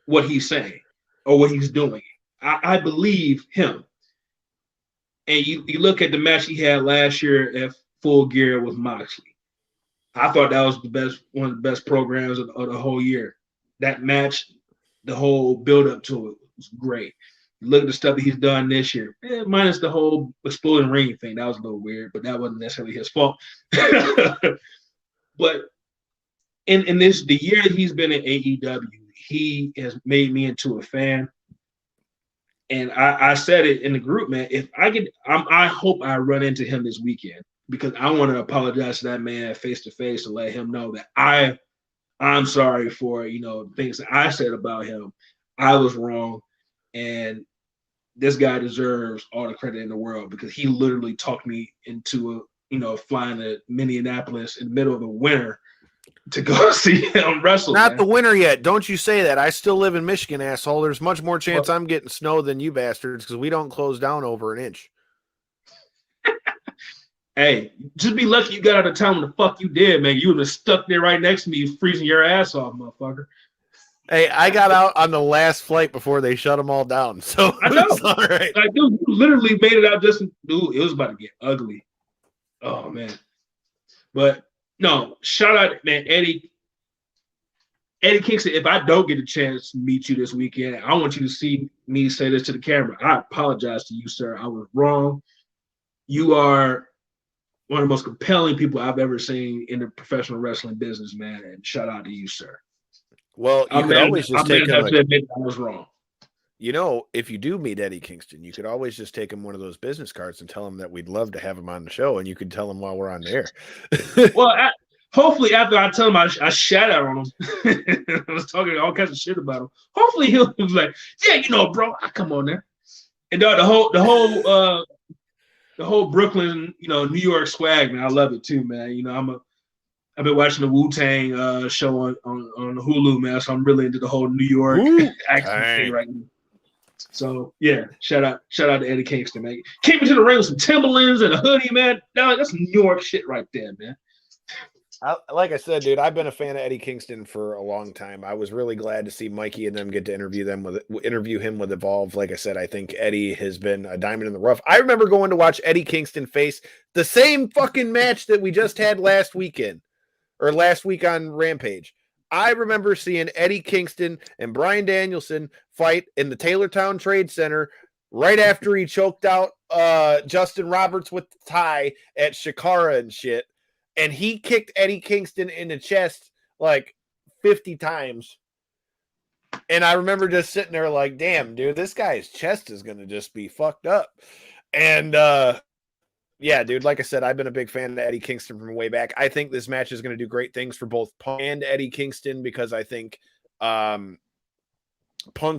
what he's saying or what he's doing. I believe him. And you look at the match he had last year at Full Gear with Moxley. I thought that was one of the best programs of the whole year. That match, the whole build-up to it was great. Look at the stuff that he's done this year, minus the whole exploding ring thing. That was a little weird, but that wasn't necessarily his fault. But in the year that he's been in AEW, he has made me into a fan. And I said it in the group, man. If I hope I run into him this weekend because I want to apologize to that man face to face and let him know that I'm sorry for things that I said about him. I was wrong, and this guy deserves all the credit in the world because he literally talked me into flying to Minneapolis in the middle of the winter to go see him wrestle. Not the winter yet. Don't you say that. I still live in Michigan, asshole. There's much more chance I'm getting snow than you bastards because we don't close down over an inch. Hey, just be lucky you got out of town when the fuck you did, man. You would have stuck there right next to me freezing your ass off, motherfucker. Hey, I got out on the last flight before they shut them all down. So I know. it's all right. Like, dude, you literally made it out dude, it was about to get ugly. Oh, man. But, no, shout out, man, Eddie Kingston, if I don't get a chance to meet you this weekend, I want you to see me say this to the camera. I apologize to you, sir. I was wrong. You are one of the most compelling people I've ever seen in the professional wrestling business, man. And shout out to you, sir. Well, you could always just take him. I was wrong. If you do meet Eddie Kingston, you could always just take him one of those business cards and tell him that we'd love to have him on the show, and you could tell him while we're on the air. Well, hopefully after I tell him I shat out on him, I was talking all kinds of shit about him. Hopefully he'll be like, yeah, bro, I come on there. And the whole Brooklyn, New York swag, man, I love it too, man. I've been watching the Wu-Tang show on Hulu, man. So I'm really into the whole New York accent thing right now. So yeah, shout out to Eddie Kingston, man. Came into the ring with some Timberlands and a hoodie, man. No, that's New York shit right there, man. Like I said, dude, I've been a fan of Eddie Kingston for a long time. I was really glad to see Mikey and them get to interview him with Evolve. Like I said, I think Eddie has been a diamond in the rough. I remember going to watch Eddie Kingston face the same fucking match that we just had last week on Rampage. I remember seeing Eddie Kingston and Bryan Danielson fight in the Taylortown Trade Center right after he choked out Justin Roberts with the tie at Shikara and shit. And he kicked Eddie Kingston in the chest like 50 times. And I remember just sitting there like, damn, dude, this guy's chest is going to just be fucked up. And yeah, dude, like I said, I've been a big fan of Eddie Kingston from way back. I think this match is going to do great things for both Punk and Eddie Kingston because I think Punk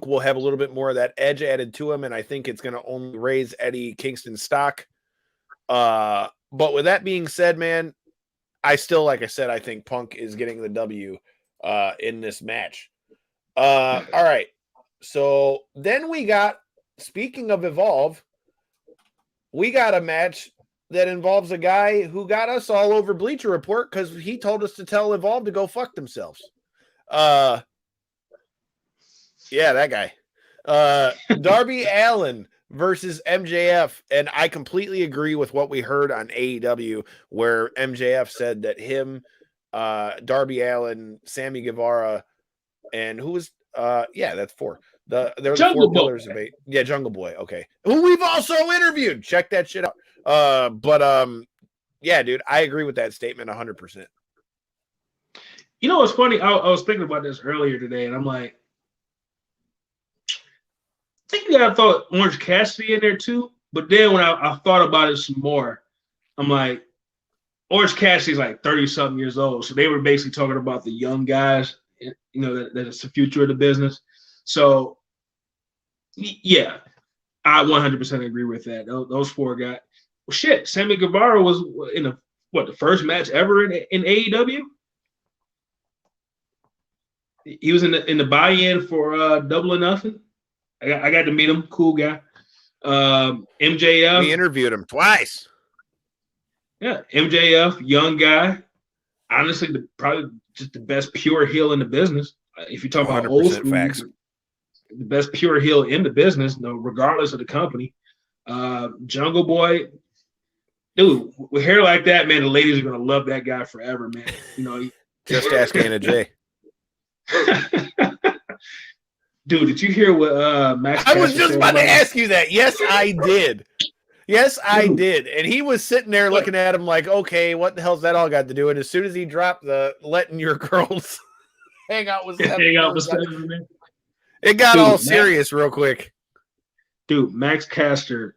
will have a little bit more of that edge added to him, and I think it's going to only raise Eddie Kingston's stock. But with that being said, man, I still, like I said, I think Punk is getting the W in this match. All right. So then we got, speaking of Evolve, we got a match that involves a guy who got us all over Bleacher Report because he told us to tell Evolve to go fuck themselves. Yeah, that guy. Darby Allen versus MJF, and I completely agree with what we heard on AEW, where MJF said that him, Darby Allen, Sammy Guevara, and who was that's four. They're the Jungle four Boy. pillars of eight. Yeah, Jungle Boy. Okay, who we've also interviewed. Check that shit out. Yeah, dude, I agree with that statement 100%. You know what's funny? I was thinking about this earlier today, and I'm like, I think you gotta throw Orange Cassidy in there too. But then when I thought about it some more, I'm like, Orange Cassidy's like 30-something years old. So they were basically talking about the young guys, you know, that it's the future of the business. So yeah, I 100% agree with that. Those four guys. Well, shit, Sammy Guevara was in the first match ever in AEW? He was in the buy-in for Double or Nothing. I got to meet him. Cool guy. MJF. We interviewed him twice. Yeah, MJF, young guy. Honestly, probably just the best pure heel in the business. If you talk about old school, facts. The best pure heel in the business, regardless of the company. Jungle Boy, dude, with hair like that, man, the ladies are gonna love that guy forever, man. You know, Just ask Anna J. Dude, did you hear what Max? I was just about to ask you that. Yes, I did. Yes, I did. And he was sitting there looking at him like, okay, what the hell's that all got to do? And as soon as he dropped the letting your girls hang out with seven, man. It got all serious real quick. Dude, Max Caster.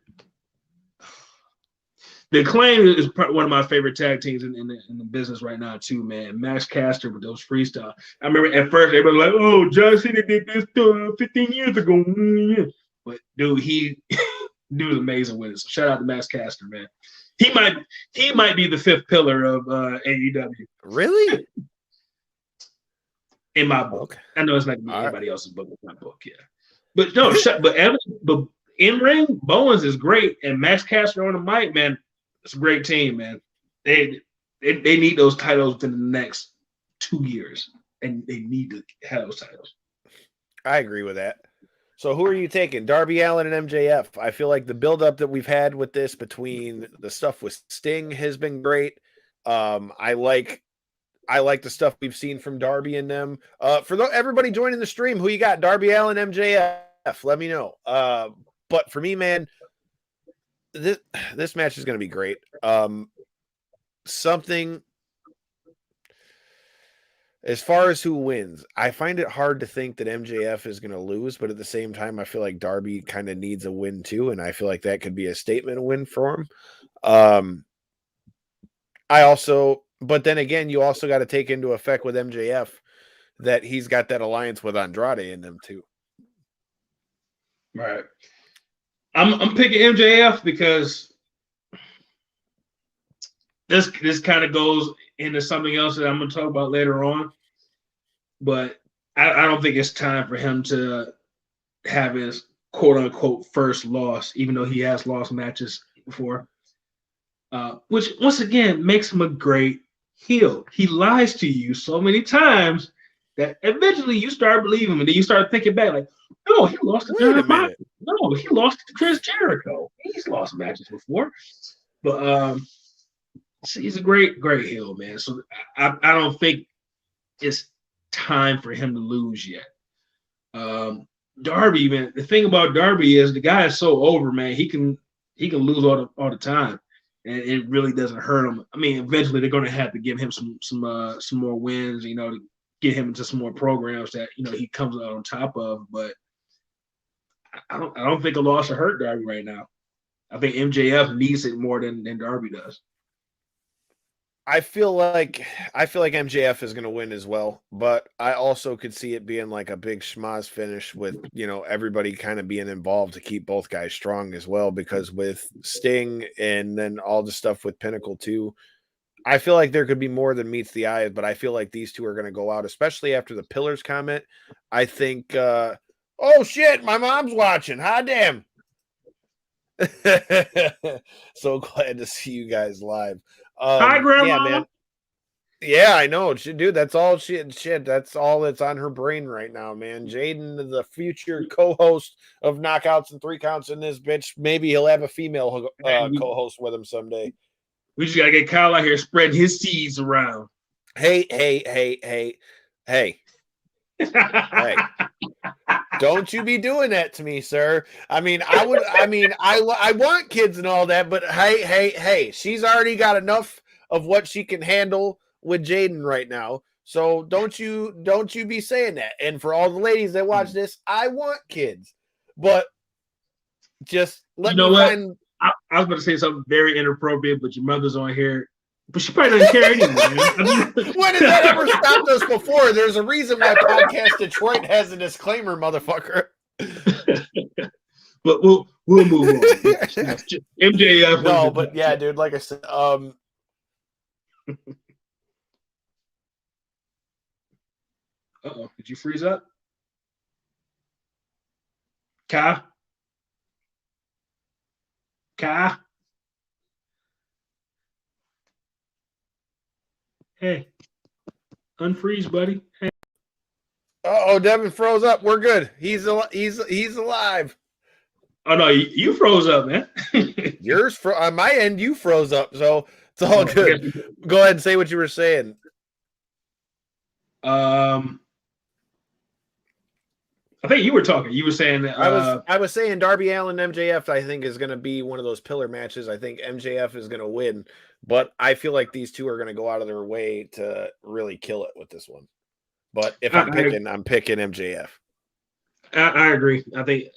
The Acclaim is one of my favorite tag teams in the business right now, too, man. Max Caster with those freestyle. I remember at first everybody was like, oh, John Cena did this 15 years ago. But, dude, dude's amazing with it. So shout out to Max Caster, man. He might be the fifth pillar of AEW. Really? In my book. I know it's not gonna be anybody else's book, but my book, yeah. But no, but in ring, Bowens is great, and Max Caster on the mic, man, it's a great team, man. They need those titles within the next 2 years, and they need to have those titles. I agree with that. So who are you taking? Darby Allin and MJF. I feel like the buildup that we've had with this between the stuff with Sting has been great. I like the stuff we've seen from Darby and them. Everybody joining the stream, who you got? Darby Allin, MJF. Let me know. But for me, man, this match is going to be great. As far as who wins, I find it hard to think that MJF is going to lose, but at the same time, I feel like Darby kind of needs a win too, and I feel like that could be a statement win for him. But then again, you also got to take into effect with MJF that he's got that alliance with Andrade in them too. Right. I'm picking MJF because this kind of goes into something else that I'm going to talk about later on. But I don't think it's time for him to have his quote-unquote first loss, even though he has lost matches before. Which, once again, makes him a great heel. He lies to you so many times that eventually you start believing him, and then you start thinking back like, no, he lost to John Moxley. No, he lost to Chris Jericho. He's lost matches before. But he's a great heel, man. So I don't think it's time for him to lose yet. Darby, man, the thing about Darby is the guy is so over, man. He can lose all the time, and it really doesn't hurt him. I mean, eventually they're going to have to give him some more wins, you know, to get him into some more programs that, you know, he comes out on top of. But I don't think a loss will hurt Darby right now. I think MJF needs it more than Darby does. I feel like MJF is going to win as well, but I also could see it being like a big schmoz finish with, you know, everybody kind of being involved to keep both guys strong as well, because with Sting and then all the stuff with Pinnacle too, I feel like there could be more than meets the eye, but I feel like these two are going to go out, especially after the Pillars comment. I think, oh shit, my mom's watching. Hot damn. So glad to see you guys live. Hi, Grandma. Yeah, man. Yeah, I know, dude. That's all shit. That's all that's on her brain right now, man. Jaden, the future co-host of Knockouts and Three Counts in this bitch. Maybe he'll have a female co-host with him someday. We just gotta get Kyle out here spreading his seeds around. Hey. Hey. Don't you be doing that to me, sir. I mean, I want kids and all that, but hey, she's already got enough of what she can handle with Jaden right now. So don't you be saying that. And for all the ladies that watch this, I want kids. But just let me find. I was about to say something very inappropriate, but your mother's on here. But she probably doesn't care anyway. When has that ever stopped us before? There's a reason why Podcast Detroit has a disclaimer, motherfucker. But we'll move on. MJF. No, but yeah, dude, like I said, Uh-oh, did you freeze up? Kai? Hey, unfreeze, buddy. Hey. Oh, Devin froze up. We're good. He's alive. Oh no, you froze up, man. Yours on my end, you froze up, so it's all good. Go ahead and say what you were saying. I think you were talking. You were saying that I was saying Darby Allen MJF, I think, is going to be one of those pillar matches. I think MJF is going to win, but I feel like these two are going to go out of their way to really kill it with this one. But if I'm picking MJF. I agree. I think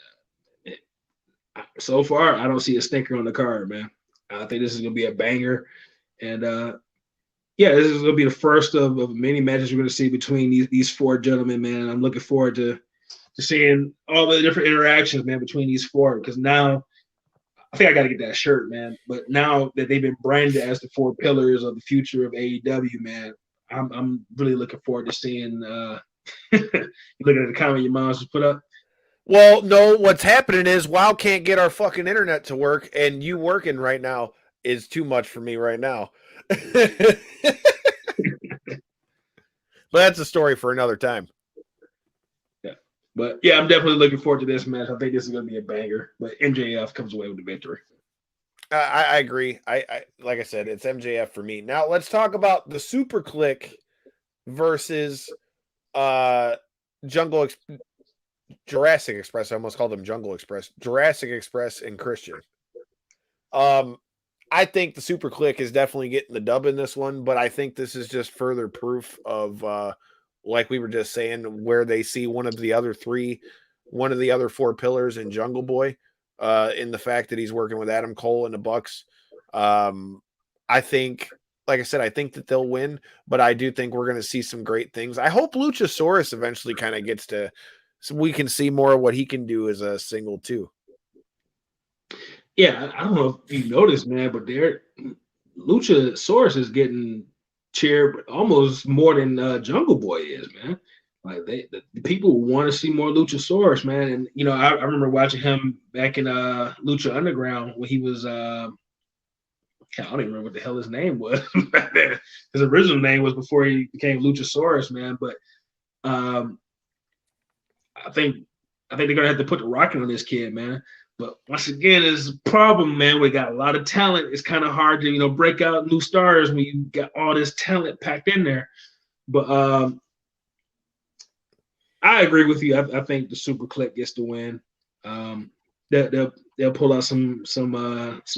so far I don't see a stinker on the card, man. I think this is going to be a banger, and yeah, this is going to be the first of many matches we're going to see between these four gentlemen, man. I'm looking forward to seeing all the different interactions, man, between these four. Because now, I think I got to get that shirt, man. But now that they've been branded as the four pillars of the future of AEW, man, I'm really looking forward to seeing. You looking at the comment your mom's just put up. Well, no, what's happening is WoW can't get our fucking internet to work, and you working right now is too much for me right now. But that's a story for another time. But yeah, I'm definitely looking forward to this match. I think this is going to be a banger. But MJF comes away with the victory. I agree. I like I said, it's MJF for me. Now let's talk about the Super Click versus Jurassic Express. I almost called them Jungle Express. Jurassic Express and Christian. I think the Super Click is definitely getting the dub in this one, but I think this is just further proof of like we were just saying, where they see one of the other four pillars in Jungle Boy, in the fact that he's working with Adam Cole and the Bucks. I think, like I said, I think that they'll win, but I do think we're going to see some great things. I hope Luchasaurus eventually kind of gets to, so we can see more of what he can do as a single too. Yeah, I don't know if you noticed, man, but Luchasaurus is getting cheered almost more than Jungle Boy is, man. Like the people want to see more Luchasaurus, man. And you know, I remember watching him back in Lucha Underground when he was I don't even remember what the hell his name was back then. His original name was before he became Luchasaurus, man. But I think they're gonna have to put the rocket on this kid, man. But once again, it's a problem, man. We got a lot of talent. It's kind of hard to, you know, break out new stars when you got all this talent packed in there. But I agree with you. I think the Super Click gets the win. They'll pull out some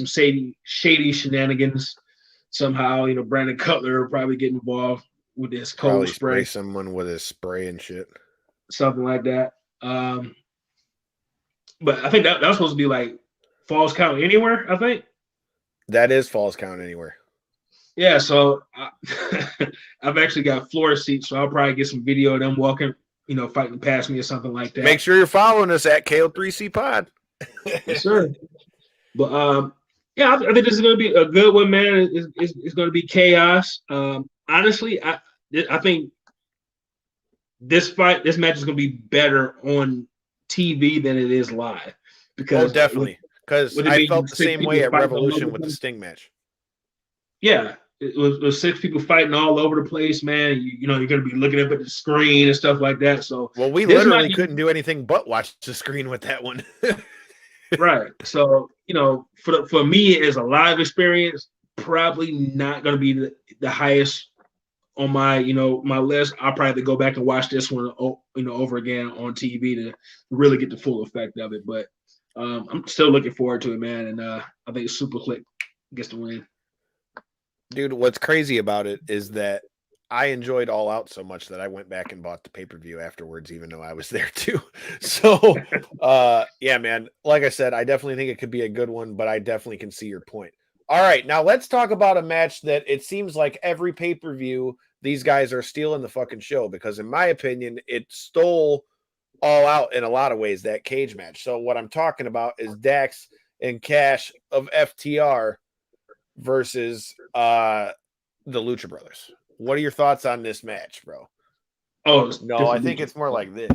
shady shenanigans somehow. You know, Brandon Cutler will probably get involved with this cold spray someone with his spray and shit, something like that. But I think that was supposed to be like Falls Count Anywhere, I think. That is Falls Count Anywhere. Yeah, so I've actually got floor seats, so I'll probably get some video of them walking, you know, fighting past me or something like that. Make sure you're following us at KO3C Pod. Yes, sir. But yeah, I think this is going to be a good one, man. It's going to be chaos. Honestly, I think this match is going to be better on TV than it is live, because definitely, because I felt the same way at Revolution with the Sting match. Yeah, it was 6 people fighting all over the place, man. You know, you're gonna be looking up at the screen and stuff like that. So well, we literally couldn't do anything but watch the screen with that one. right. So, you know, for me as a live experience, probably not gonna be the highest on my, you know, my list. I'll probably have to go back and watch this one, you know, over again on TV to really get the full effect of it. But I'm still looking forward to it, man. And I think Super Click gets the win. Dude, what's crazy about it is that I enjoyed All Out so much that I went back and bought the pay-per-view afterwards, even though I was there too. So, yeah, man, like I said, I definitely think it could be a good one, but I definitely can see your point. All right, now let's talk about a match that it seems like every pay-per-view, these guys are stealing the fucking show, because in my opinion, it stole All Out in a lot of ways, that cage match. So what I'm talking about is Dax and Cash of FTR versus the Lucha Brothers. What are your thoughts on this match, bro? Oh, no, I think it's more like this.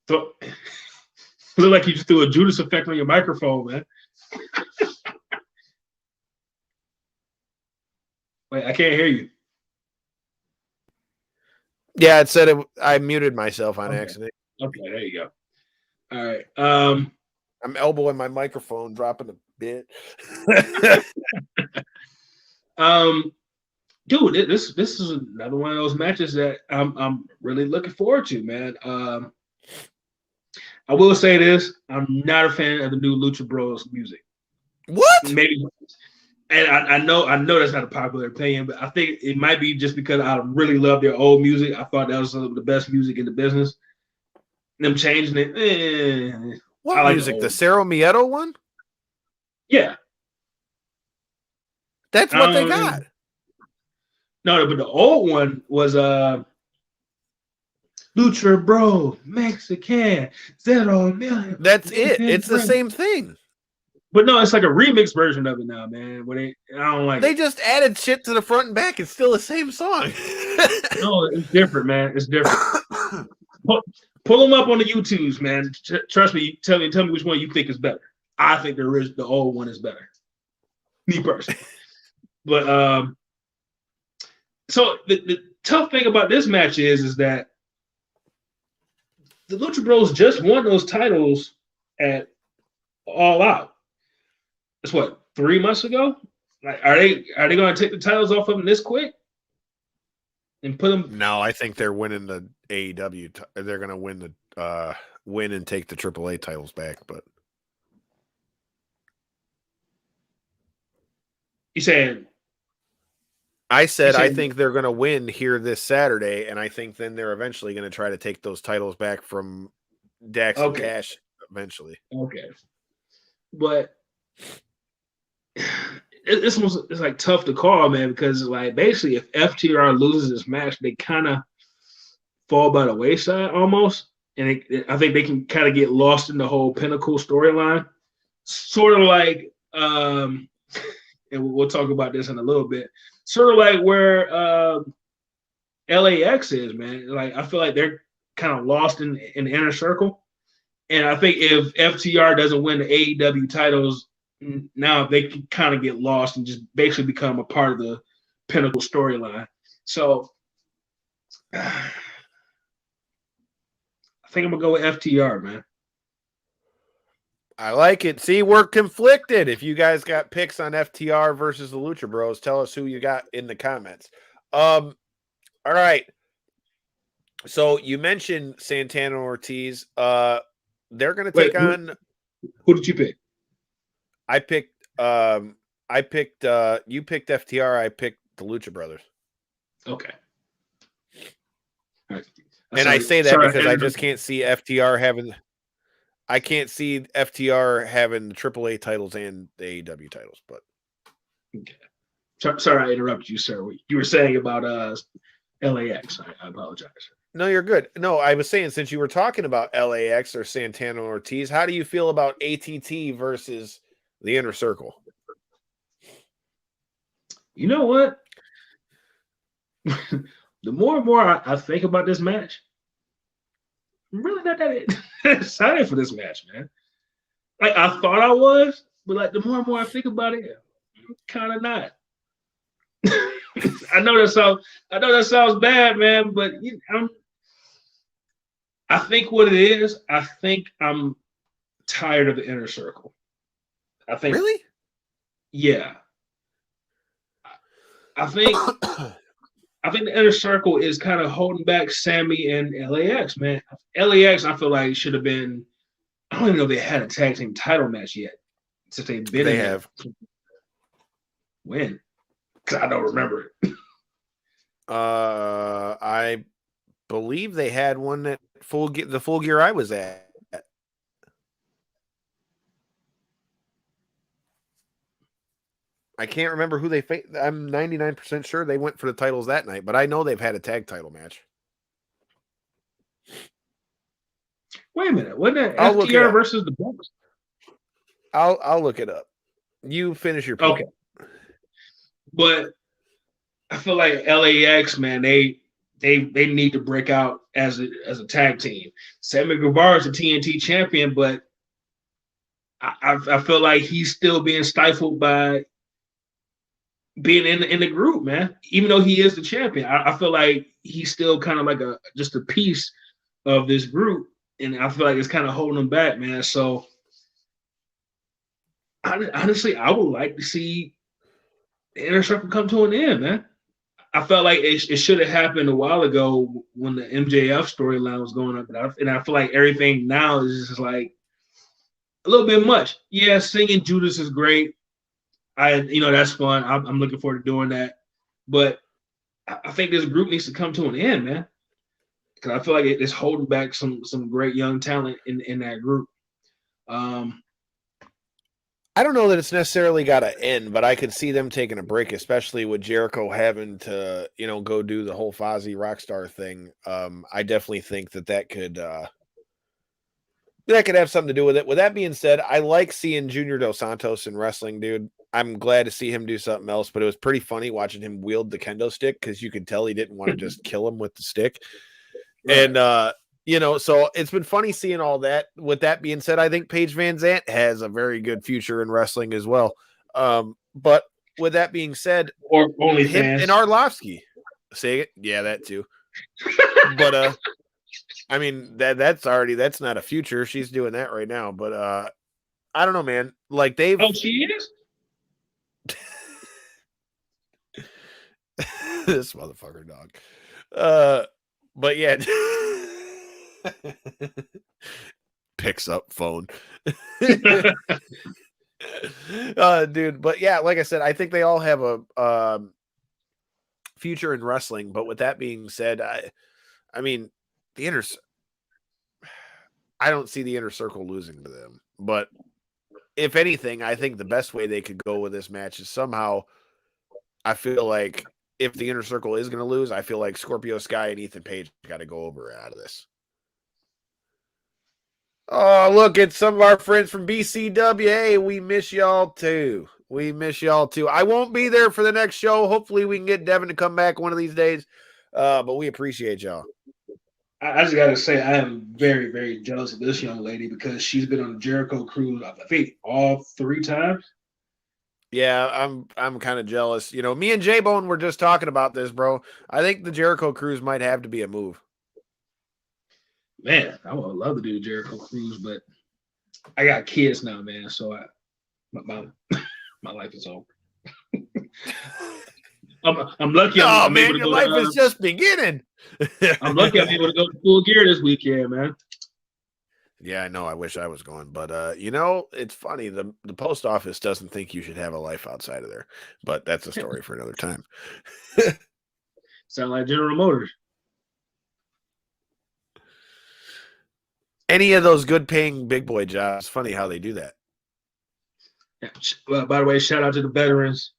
So, it looked like you just threw a Judas effect on your microphone, man. Wait, I can't hear you. Yeah, it said I muted myself on accident. Okay, there you go. All right. I'm elbowing my microphone, dropping a bit. Dude, this is another one of those matches that I'm really looking forward to, man. I will say this: I'm not a fan of the new Lucha Bros music. What? Maybe, and I know that's not a popular opinion, but I think it might be just because I really love their old music. I thought that was some of the best music in the business. Them changing it. What like music? The Cerro Miedo one? Yeah. That's what they got. No, but the old one was Lucha Bro, Mexican, Zero Million. That's it. It's the same thing. But no, it's like a remix version of it now, man. But I don't like They just added shit to the front and back. It's still the same song. No, it's different, man. It's different. Pull them up on the YouTubes, man. Trust me. Tell me which one you think is better. I think the old one is better. Me personally. But so the tough thing about this match is that the Lucha Bros just won those titles at All Out. That's what, 3 months ago? Like, are they going to take the titles off of them this quick and put them? No, I think they're winning the AEW. They're going to win and take the AAA titles back. But you saying? I said I think they're going to win here this Saturday, and I think then they're eventually going to try to take those titles back from Dax and Cash eventually. Okay, but it's like tough to call, man, because like basically if FTR loses this match, they kind of fall by the wayside almost, and I think they can kind of get lost in the whole Pinnacle storyline, sort of like and we'll talk about this in a little bit. Sort of like where LAX is, man. Like I feel like they're kind of lost in the inner circle, and I think if FTR doesn't win the AEW titles now, they can kind of get lost and just basically become a part of the Pinnacle storyline. So I think I'm gonna go with FTR, man. I like it. See, we're conflicted. If you guys got picks on FTR versus the Lucha Bros, tell us who you got in the comments. All right. So you mentioned Santana Ortiz. They're going to take on. Who did you pick? I picked. You picked FTR. I picked the Lucha Brothers. Okay. All right. And I say that because I just can't see FTR having. I can't see FTR having the AAA titles and the AEW titles, but okay. Sorry, I interrupted you, sir. You were saying about LAX. I apologize. No, you're good. No, I was saying since you were talking about LAX or Santana Ortiz, how do you feel about ATT versus the Inner Circle? You know what? The more and more I think about this match, I'm really not that excited for this match, man. Like I thought I was, but like the more and more I think about it, kind of not. I know that sounds bad, man, but I think what it is, I think I'm tired of the inner circle. I think Really? Yeah. I think the inner circle is kind of holding back Sammy and LAX, man. LAX, I feel like should have been. I don't even know if they had a tag team title match yet since they've been. They have. When? Because I don't remember it. I believe they had one at the Full Gear I was at. I can't remember who they faced. I'm 99% sure they went for the titles that night, but I know they've had a tag title match. Wait a minute. Wasn't that FTR versus the Bucks? I'll look it up. You finish your point. Okay. But I feel like LAX, man, they need to break out as a tag team. Sammy Guevara is the TNT champion, but I feel like he's still being stifled by being in the group, man. Even though he is the champion, I feel like he's still kind of like just a piece of this group, and I feel like it's kind of holding him back, man. So honestly, I would like to see the inner circle come to an end, man. I felt like it should have happened a while ago when the MJF storyline was going up, and I feel like everything now is just like a little bit much. Yeah, singing Judas is great. That's fun. I'm looking forward to doing that. But I think this group needs to come to an end, man. Because I feel like it's holding back some great young talent in that group. I don't know that it's necessarily got to end, but I could see them taking a break, especially with Jericho having to, go do the whole Fozzy Rockstar thing. I definitely think that could have something to do with it. With that being said, I like seeing Junior Dos Santos in wrestling, dude. I'm glad to see him do something else, but it was pretty funny watching him wield the kendo stick because you could tell he didn't want to just kill him with the stick. Right. And, so it's been funny seeing all that. With that being said, I think Paige Van Zant has a very good future in wrestling as well. But with that being said, or only him and Arlovsky, say it. Yeah, that too. But, I mean, that's not a future. She's doing that right now. But I don't know, man. Like they've. Oh, she is? This motherfucker dog. But yeah. Picks up phone. Dude, but yeah, like I said, I think they all have a future in wrestling. But with that being said, I mean, I don't see the inner circle losing to them. But if anything, I think the best way they could go with this match is somehow, I feel like if the inner circle is going to lose, I feel like Scorpio Sky and Ethan Page got to go over out of this. Oh, look, it's some of our friends from BCW. Hey, we miss y'all too. I won't be there for the next show. Hopefully we can get Devin to come back one of these days. But we appreciate y'all. I just got to say, I am very, very jealous of this young lady because she's been on the Jericho cruise, I think, all 3 times. Yeah, I'm kind of jealous. Me and J-Bone were just talking about this, bro. I think the Jericho cruise might have to be a move. Man, I would love to do the Jericho cruise, but I got kids now, man. So my life is over. I'm lucky. Oh man, your life is just beginning. I'm lucky I'm able to go to Full Gear this weekend, man. Yeah, I know. I wish I was going, but it's funny. The post office doesn't think you should have a life outside of there, but that's a story for another time. Sound like General Motors. Any of those good paying big boy jobs. Funny how they do that. Yeah. Well, by the way, shout out to the veterans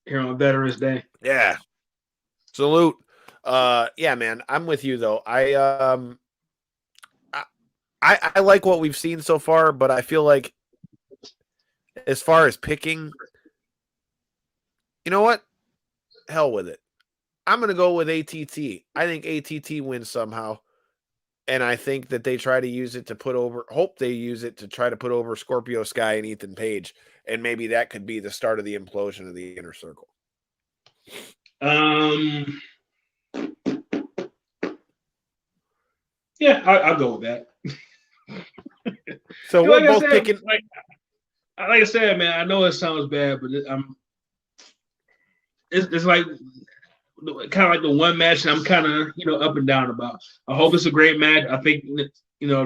here on Veterans Day. Yeah. Salute. Yeah, man. I'm with you though. I like what we've seen so far, but I feel like as far as picking, you know what? Hell with it. I'm going to go with ATT. I think ATT wins somehow. And I think that they try to use it to hope they use it to try to put over Scorpio Sky and Ethan Page. And maybe that could be the start of the implosion of the Inner Circle. Yeah, I'll go with that. So we're both picking. Like I said, man, I know it sounds bad, but it's like kind of like the one match that I'm kind of up and down about. I hope it's a great match. I think the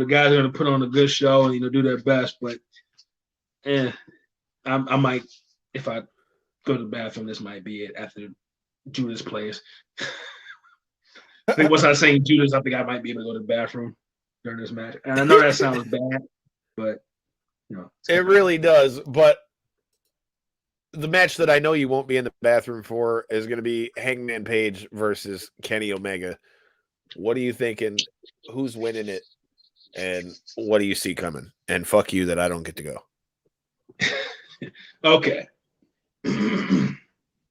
guys are going to put on a good show and do their best. But I might, if I go to the bathroom, this might be it after Judas plays. I think once I say Judas, I think I might be able to go to the bathroom during this match. And I know that sounds bad, but it really does. But the match that I know you won't be in the bathroom for is going to be Hangman Page versus Kenny Omega. What are you thinking? Who's winning it? And what do you see coming? And fuck you that I don't get to go. Okay.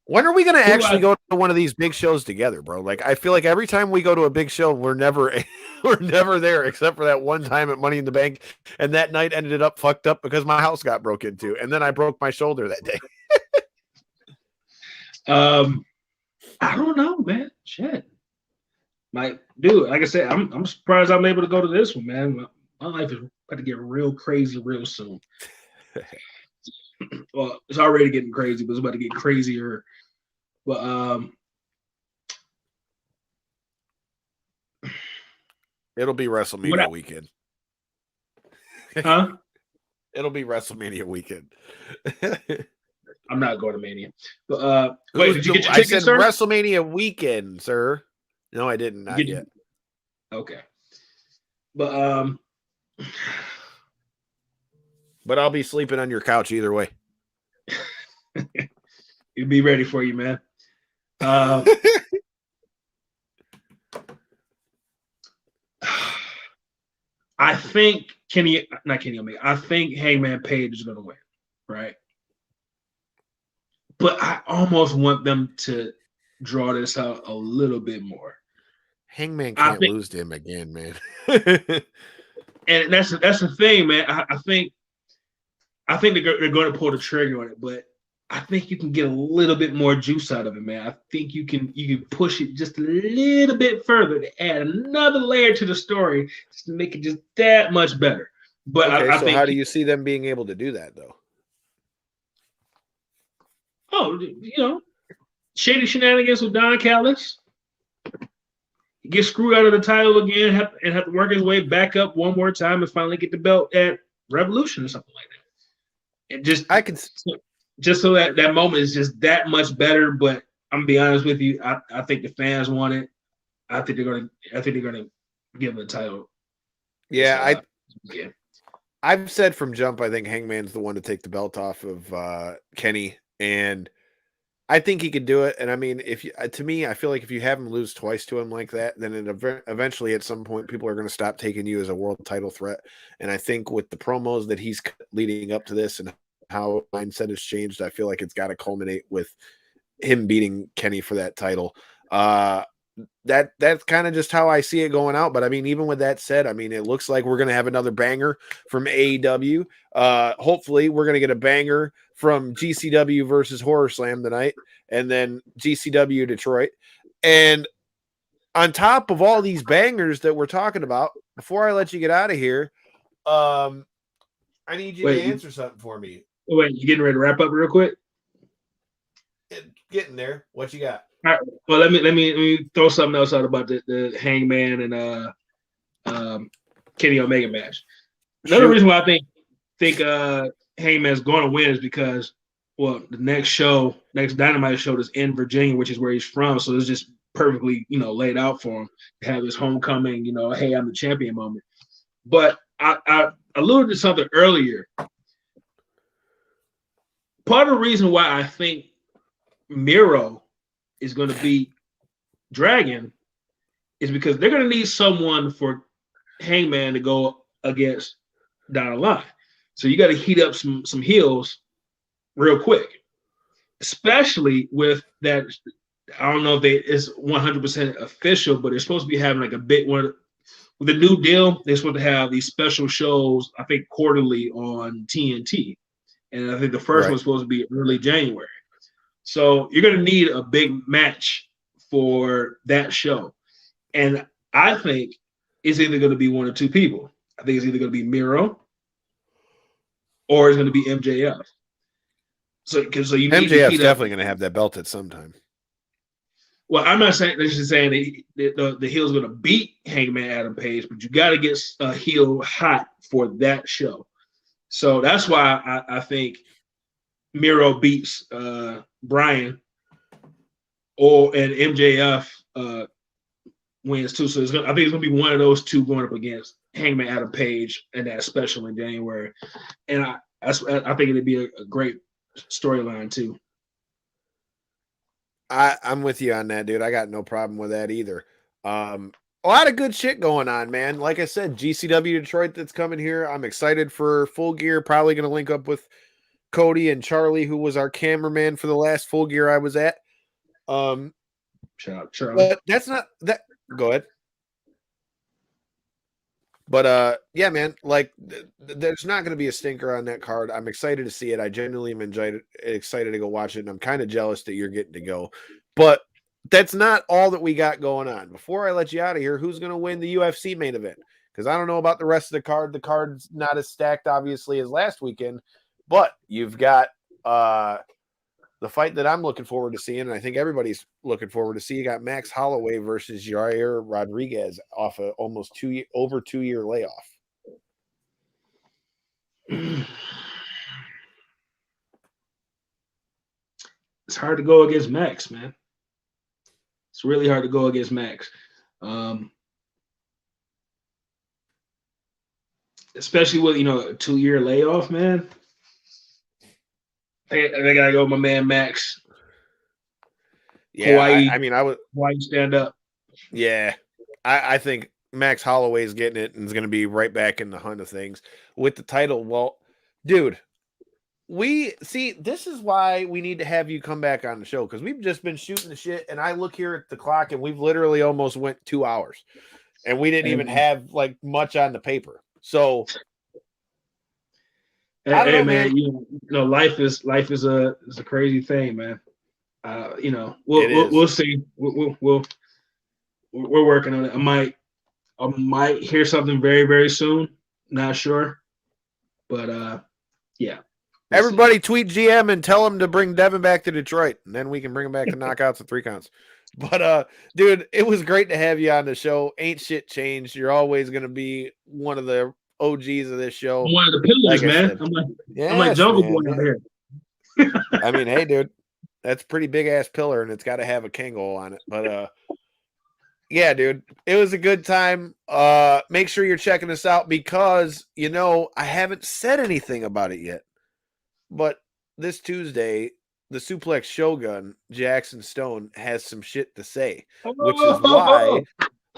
When are we going to actually go to one of these big shows together, bro? Like, I feel like every time we go to a big show, we're never there, except for that one time at Money in the Bank. And that night ended up fucked up because my house got broke into. And then I broke my shoulder that day. I don't know, man. Shit. Like, dude, like I said, I'm surprised I'm able to go to this one, man. My life is about to get real crazy real soon. Well, it's already getting crazy, but it's about to get crazier. But it'll be WrestleMania weekend. Huh? It'll be WrestleMania weekend. I'm not going to Mania. But wait, did you get your I ticket, said sir? WrestleMania weekend, sir. No, I didn't. Not yet. Okay. But but I'll be sleeping on your couch either way. It'll be ready for you, man. I think not Kenny Omega. I think Hangman Page is going to win, right? But I almost want them to draw this out a little bit more. Hangman can't lose to him again, man. And that's the thing, man. I think they're going to pull the trigger on it, but I think you can get a little bit more juice out of it, man. I think you can push it just a little bit further to add another layer to the story just to make it just that much better. But okay, I so think how do you see them being able to do that, though? Oh, shady shenanigans with Don Callis. He gets screwed out of the title again and have to work his way back up one more time and finally get the belt at Revolution or something like that. And just so that moment is just that much better. But I'm gonna be honest with you, I think the fans want it. I think they're gonna give him the title. Yeah, I've said from jump, I think Hangman's the one to take the belt off of Kenny, and I think he could do it. And I mean, to me, I feel like if you have him lose twice to him like that, then eventually at some point people are going to stop taking you as a world title threat. And I think with the promos that he's leading up to this and how mindset has changed, I feel like it's got to culminate with him beating Kenny for that title. That's kind of just how I see it going out. But I mean, even with that said, I mean, it looks like we're going to have another banger from AEW. Hopefully we're going to get a banger from GCW versus Horror Slam tonight, and then GCW Detroit. And on top of all these bangers that we're talking about, before I let you get out of here, I need you to answer something for me. Wait, you getting ready to wrap up real quick? Getting there. What you got? All right. Well, let me throw something else out about the Hangman and Kenny Omega match. Another reason why I think Hangman's going to win is because, well, the next Dynamite show is in Virginia, which is where he's from. So it's just perfectly, laid out for him to have his homecoming, hey, I'm the champion moment. But I alluded to something earlier. Part of the reason why I think Miro is going to beat Dragon is because they're going to need someone for Hangman to go against down the line. So you got to heat up some heels real quick, especially with that. I don't know if it's 100% official, but they're supposed to be having like a big one with the new deal, they're supposed to have these special shows, I think quarterly on TNT. And I think the first one's supposed to be early January. So you're going to need a big match for that show. And I think it's either going to be one or two people. I think it's either going to be Miro or it's going to be MJF. So you need MJF's definitely going to have that belt at some time. Well, I'm not saying this is saying that the heel's going to beat Hangman Adam Page, but you got to get a heel hot for that show. So that's why I think Miro beats Brian, and MJF wins too. So I think it's going to be one of those two going up against Hangman Adam Page and that special in January. And I think it'd be a great storyline too. I'm with you on that, dude. I got no problem with that either. A lot of good shit going on, man. Like I said, GCW Detroit that's coming here. I'm excited for Full Gear. Probably going to link up with Cody and Charlie, who was our cameraman for the last Full Gear I was at. Shout out, Charlie. But that's not that. Go ahead. But yeah, man, like there's not going to be a stinker on that card. I'm excited to see it. I genuinely am excited to go watch it, and I'm kind of jealous that you're getting to go. But that's not all that we got going on. Before I let you out of here, who's going to win the UFC main event? Because I don't know about the rest of the card. The card's not as stacked, obviously, as last weekend. But you've got the fight that I'm looking forward to seeing, and I think everybody's looking forward to see. You got Max Holloway versus Yara Rodriguez off a almost over 2 year layoff. It's hard to go against Max, man. It's really hard to go against Max. Especially with, a 2 year layoff, man. I gotta go with my man Max. Yeah, Hawaii, Hawaii stand up. Yeah, I think Max Holloway's getting it and is going to be right back in the hunt of things with the title. Well, dude, this is why we need to have you come back on the show, because we've just been shooting the shit, and I look here at the clock and we've literally almost went 2 hours, and we didn't even have like much on the paper. So. Hey, man, life is a crazy thing, man. We'll see. We're working on it. I might hear something very, very soon. Not sure, but yeah. Everybody tweet GM and tell him to bring Devin back to Detroit, and then we can bring him back to knockouts and 3 counts. But dude, it was great to have you on the show. Ain't shit changed. You're always gonna be one of the OGs of this show. One of the pillars, man. I'm like Jungle Boy out here. I mean, hey, dude, that's a pretty big ass pillar, and it's got to have a Kangol on it. But yeah, dude, it was a good time. Make sure you're checking us out, because I haven't said anything about it yet. But this Tuesday, the Suplex Shogun Jackson Stone has some shit to say,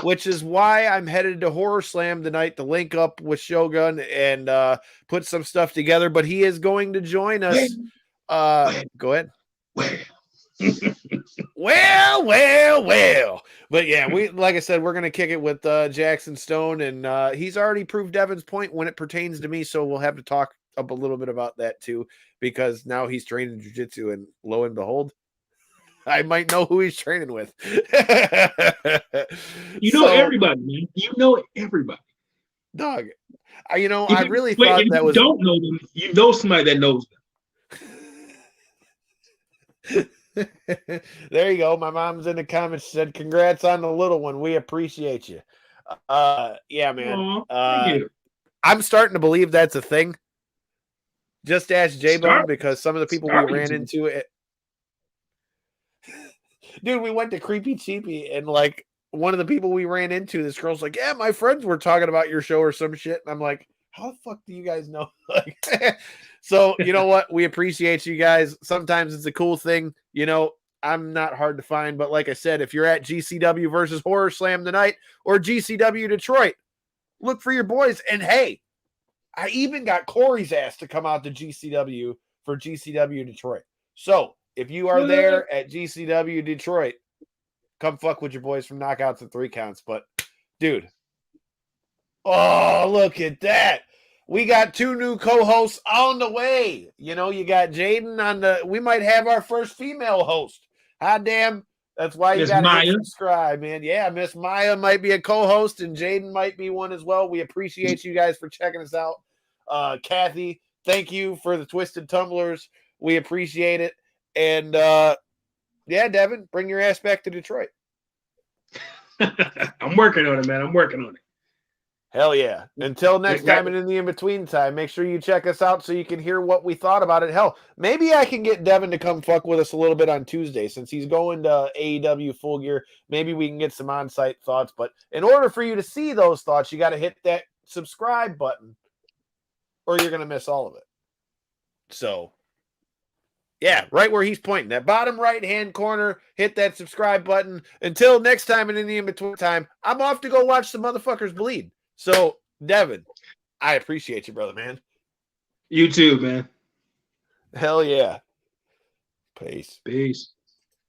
which is why I'm headed to Horror Slam tonight to link up with Shogun and put some stuff together. But he is going to join us. Go ahead. Well. But yeah, like I said, we're going to kick it with Jackson Stone, and he's already proved Devin's point when it pertains to me. So we'll have to talk up a little bit about that too, because now he's training jiu-jitsu, and lo and behold, I might know who he's training with. Everybody, man. You know everybody. Dog. I really thought that was. Don't know them. You know somebody that knows them. There you go. My mom's in the comments. She said, "Congrats on the little one. We appreciate you." Yeah, man. Thank you. I'm starting to believe that's a thing. Just ask J-Bone, because some of the people we ran into it. Dude, we went to Creepy Cheapy, and like one of the people we ran into, this girl's like, "Yeah, my friends were talking about your show or some shit." And I'm like, "How the fuck do you guys know?" So, you know what? We appreciate you guys. Sometimes it's a cool thing. I'm not hard to find, but like I said, if you're at GCW versus Horror Slam tonight or GCW Detroit, look for your boys. And hey, I even got Corey's ass to come out to GCW for GCW Detroit. So if you are there at GCW Detroit, come fuck with your boys from Knockouts and 3 Counts. But dude, Oh, look at that. We got 2 new co-hosts on the way. You know, you got Jaden on the, we might have our first female host. Hot damn. That's why you got to subscribe, man. Yeah, Miss Maya might be a co-host and Jaden might be one as well. We appreciate you guys for checking us out. Kathy, thank you for the Twisted Tumblers. We appreciate it. And yeah, Devin, bring your ass back to Detroit. I'm working on it, man. I'm working on it. Hell yeah. Until next time and in the in-between time, make sure you check us out so you can hear what we thought about it. Hell, maybe I can get Devin to come fuck with us a little bit on Tuesday since he's going to AEW Full Gear. Maybe we can get some on-site thoughts. But in order for you to see those thoughts, you got to hit that subscribe button or you're going to miss all of it. So, yeah, right where he's pointing. That bottom right-hand corner, hit that subscribe button. Until next time and in the in-between time, I'm off to go watch some motherfuckers bleed. So, Devin, I appreciate you, brother, man. You too, man. Hell yeah. Peace. Peace.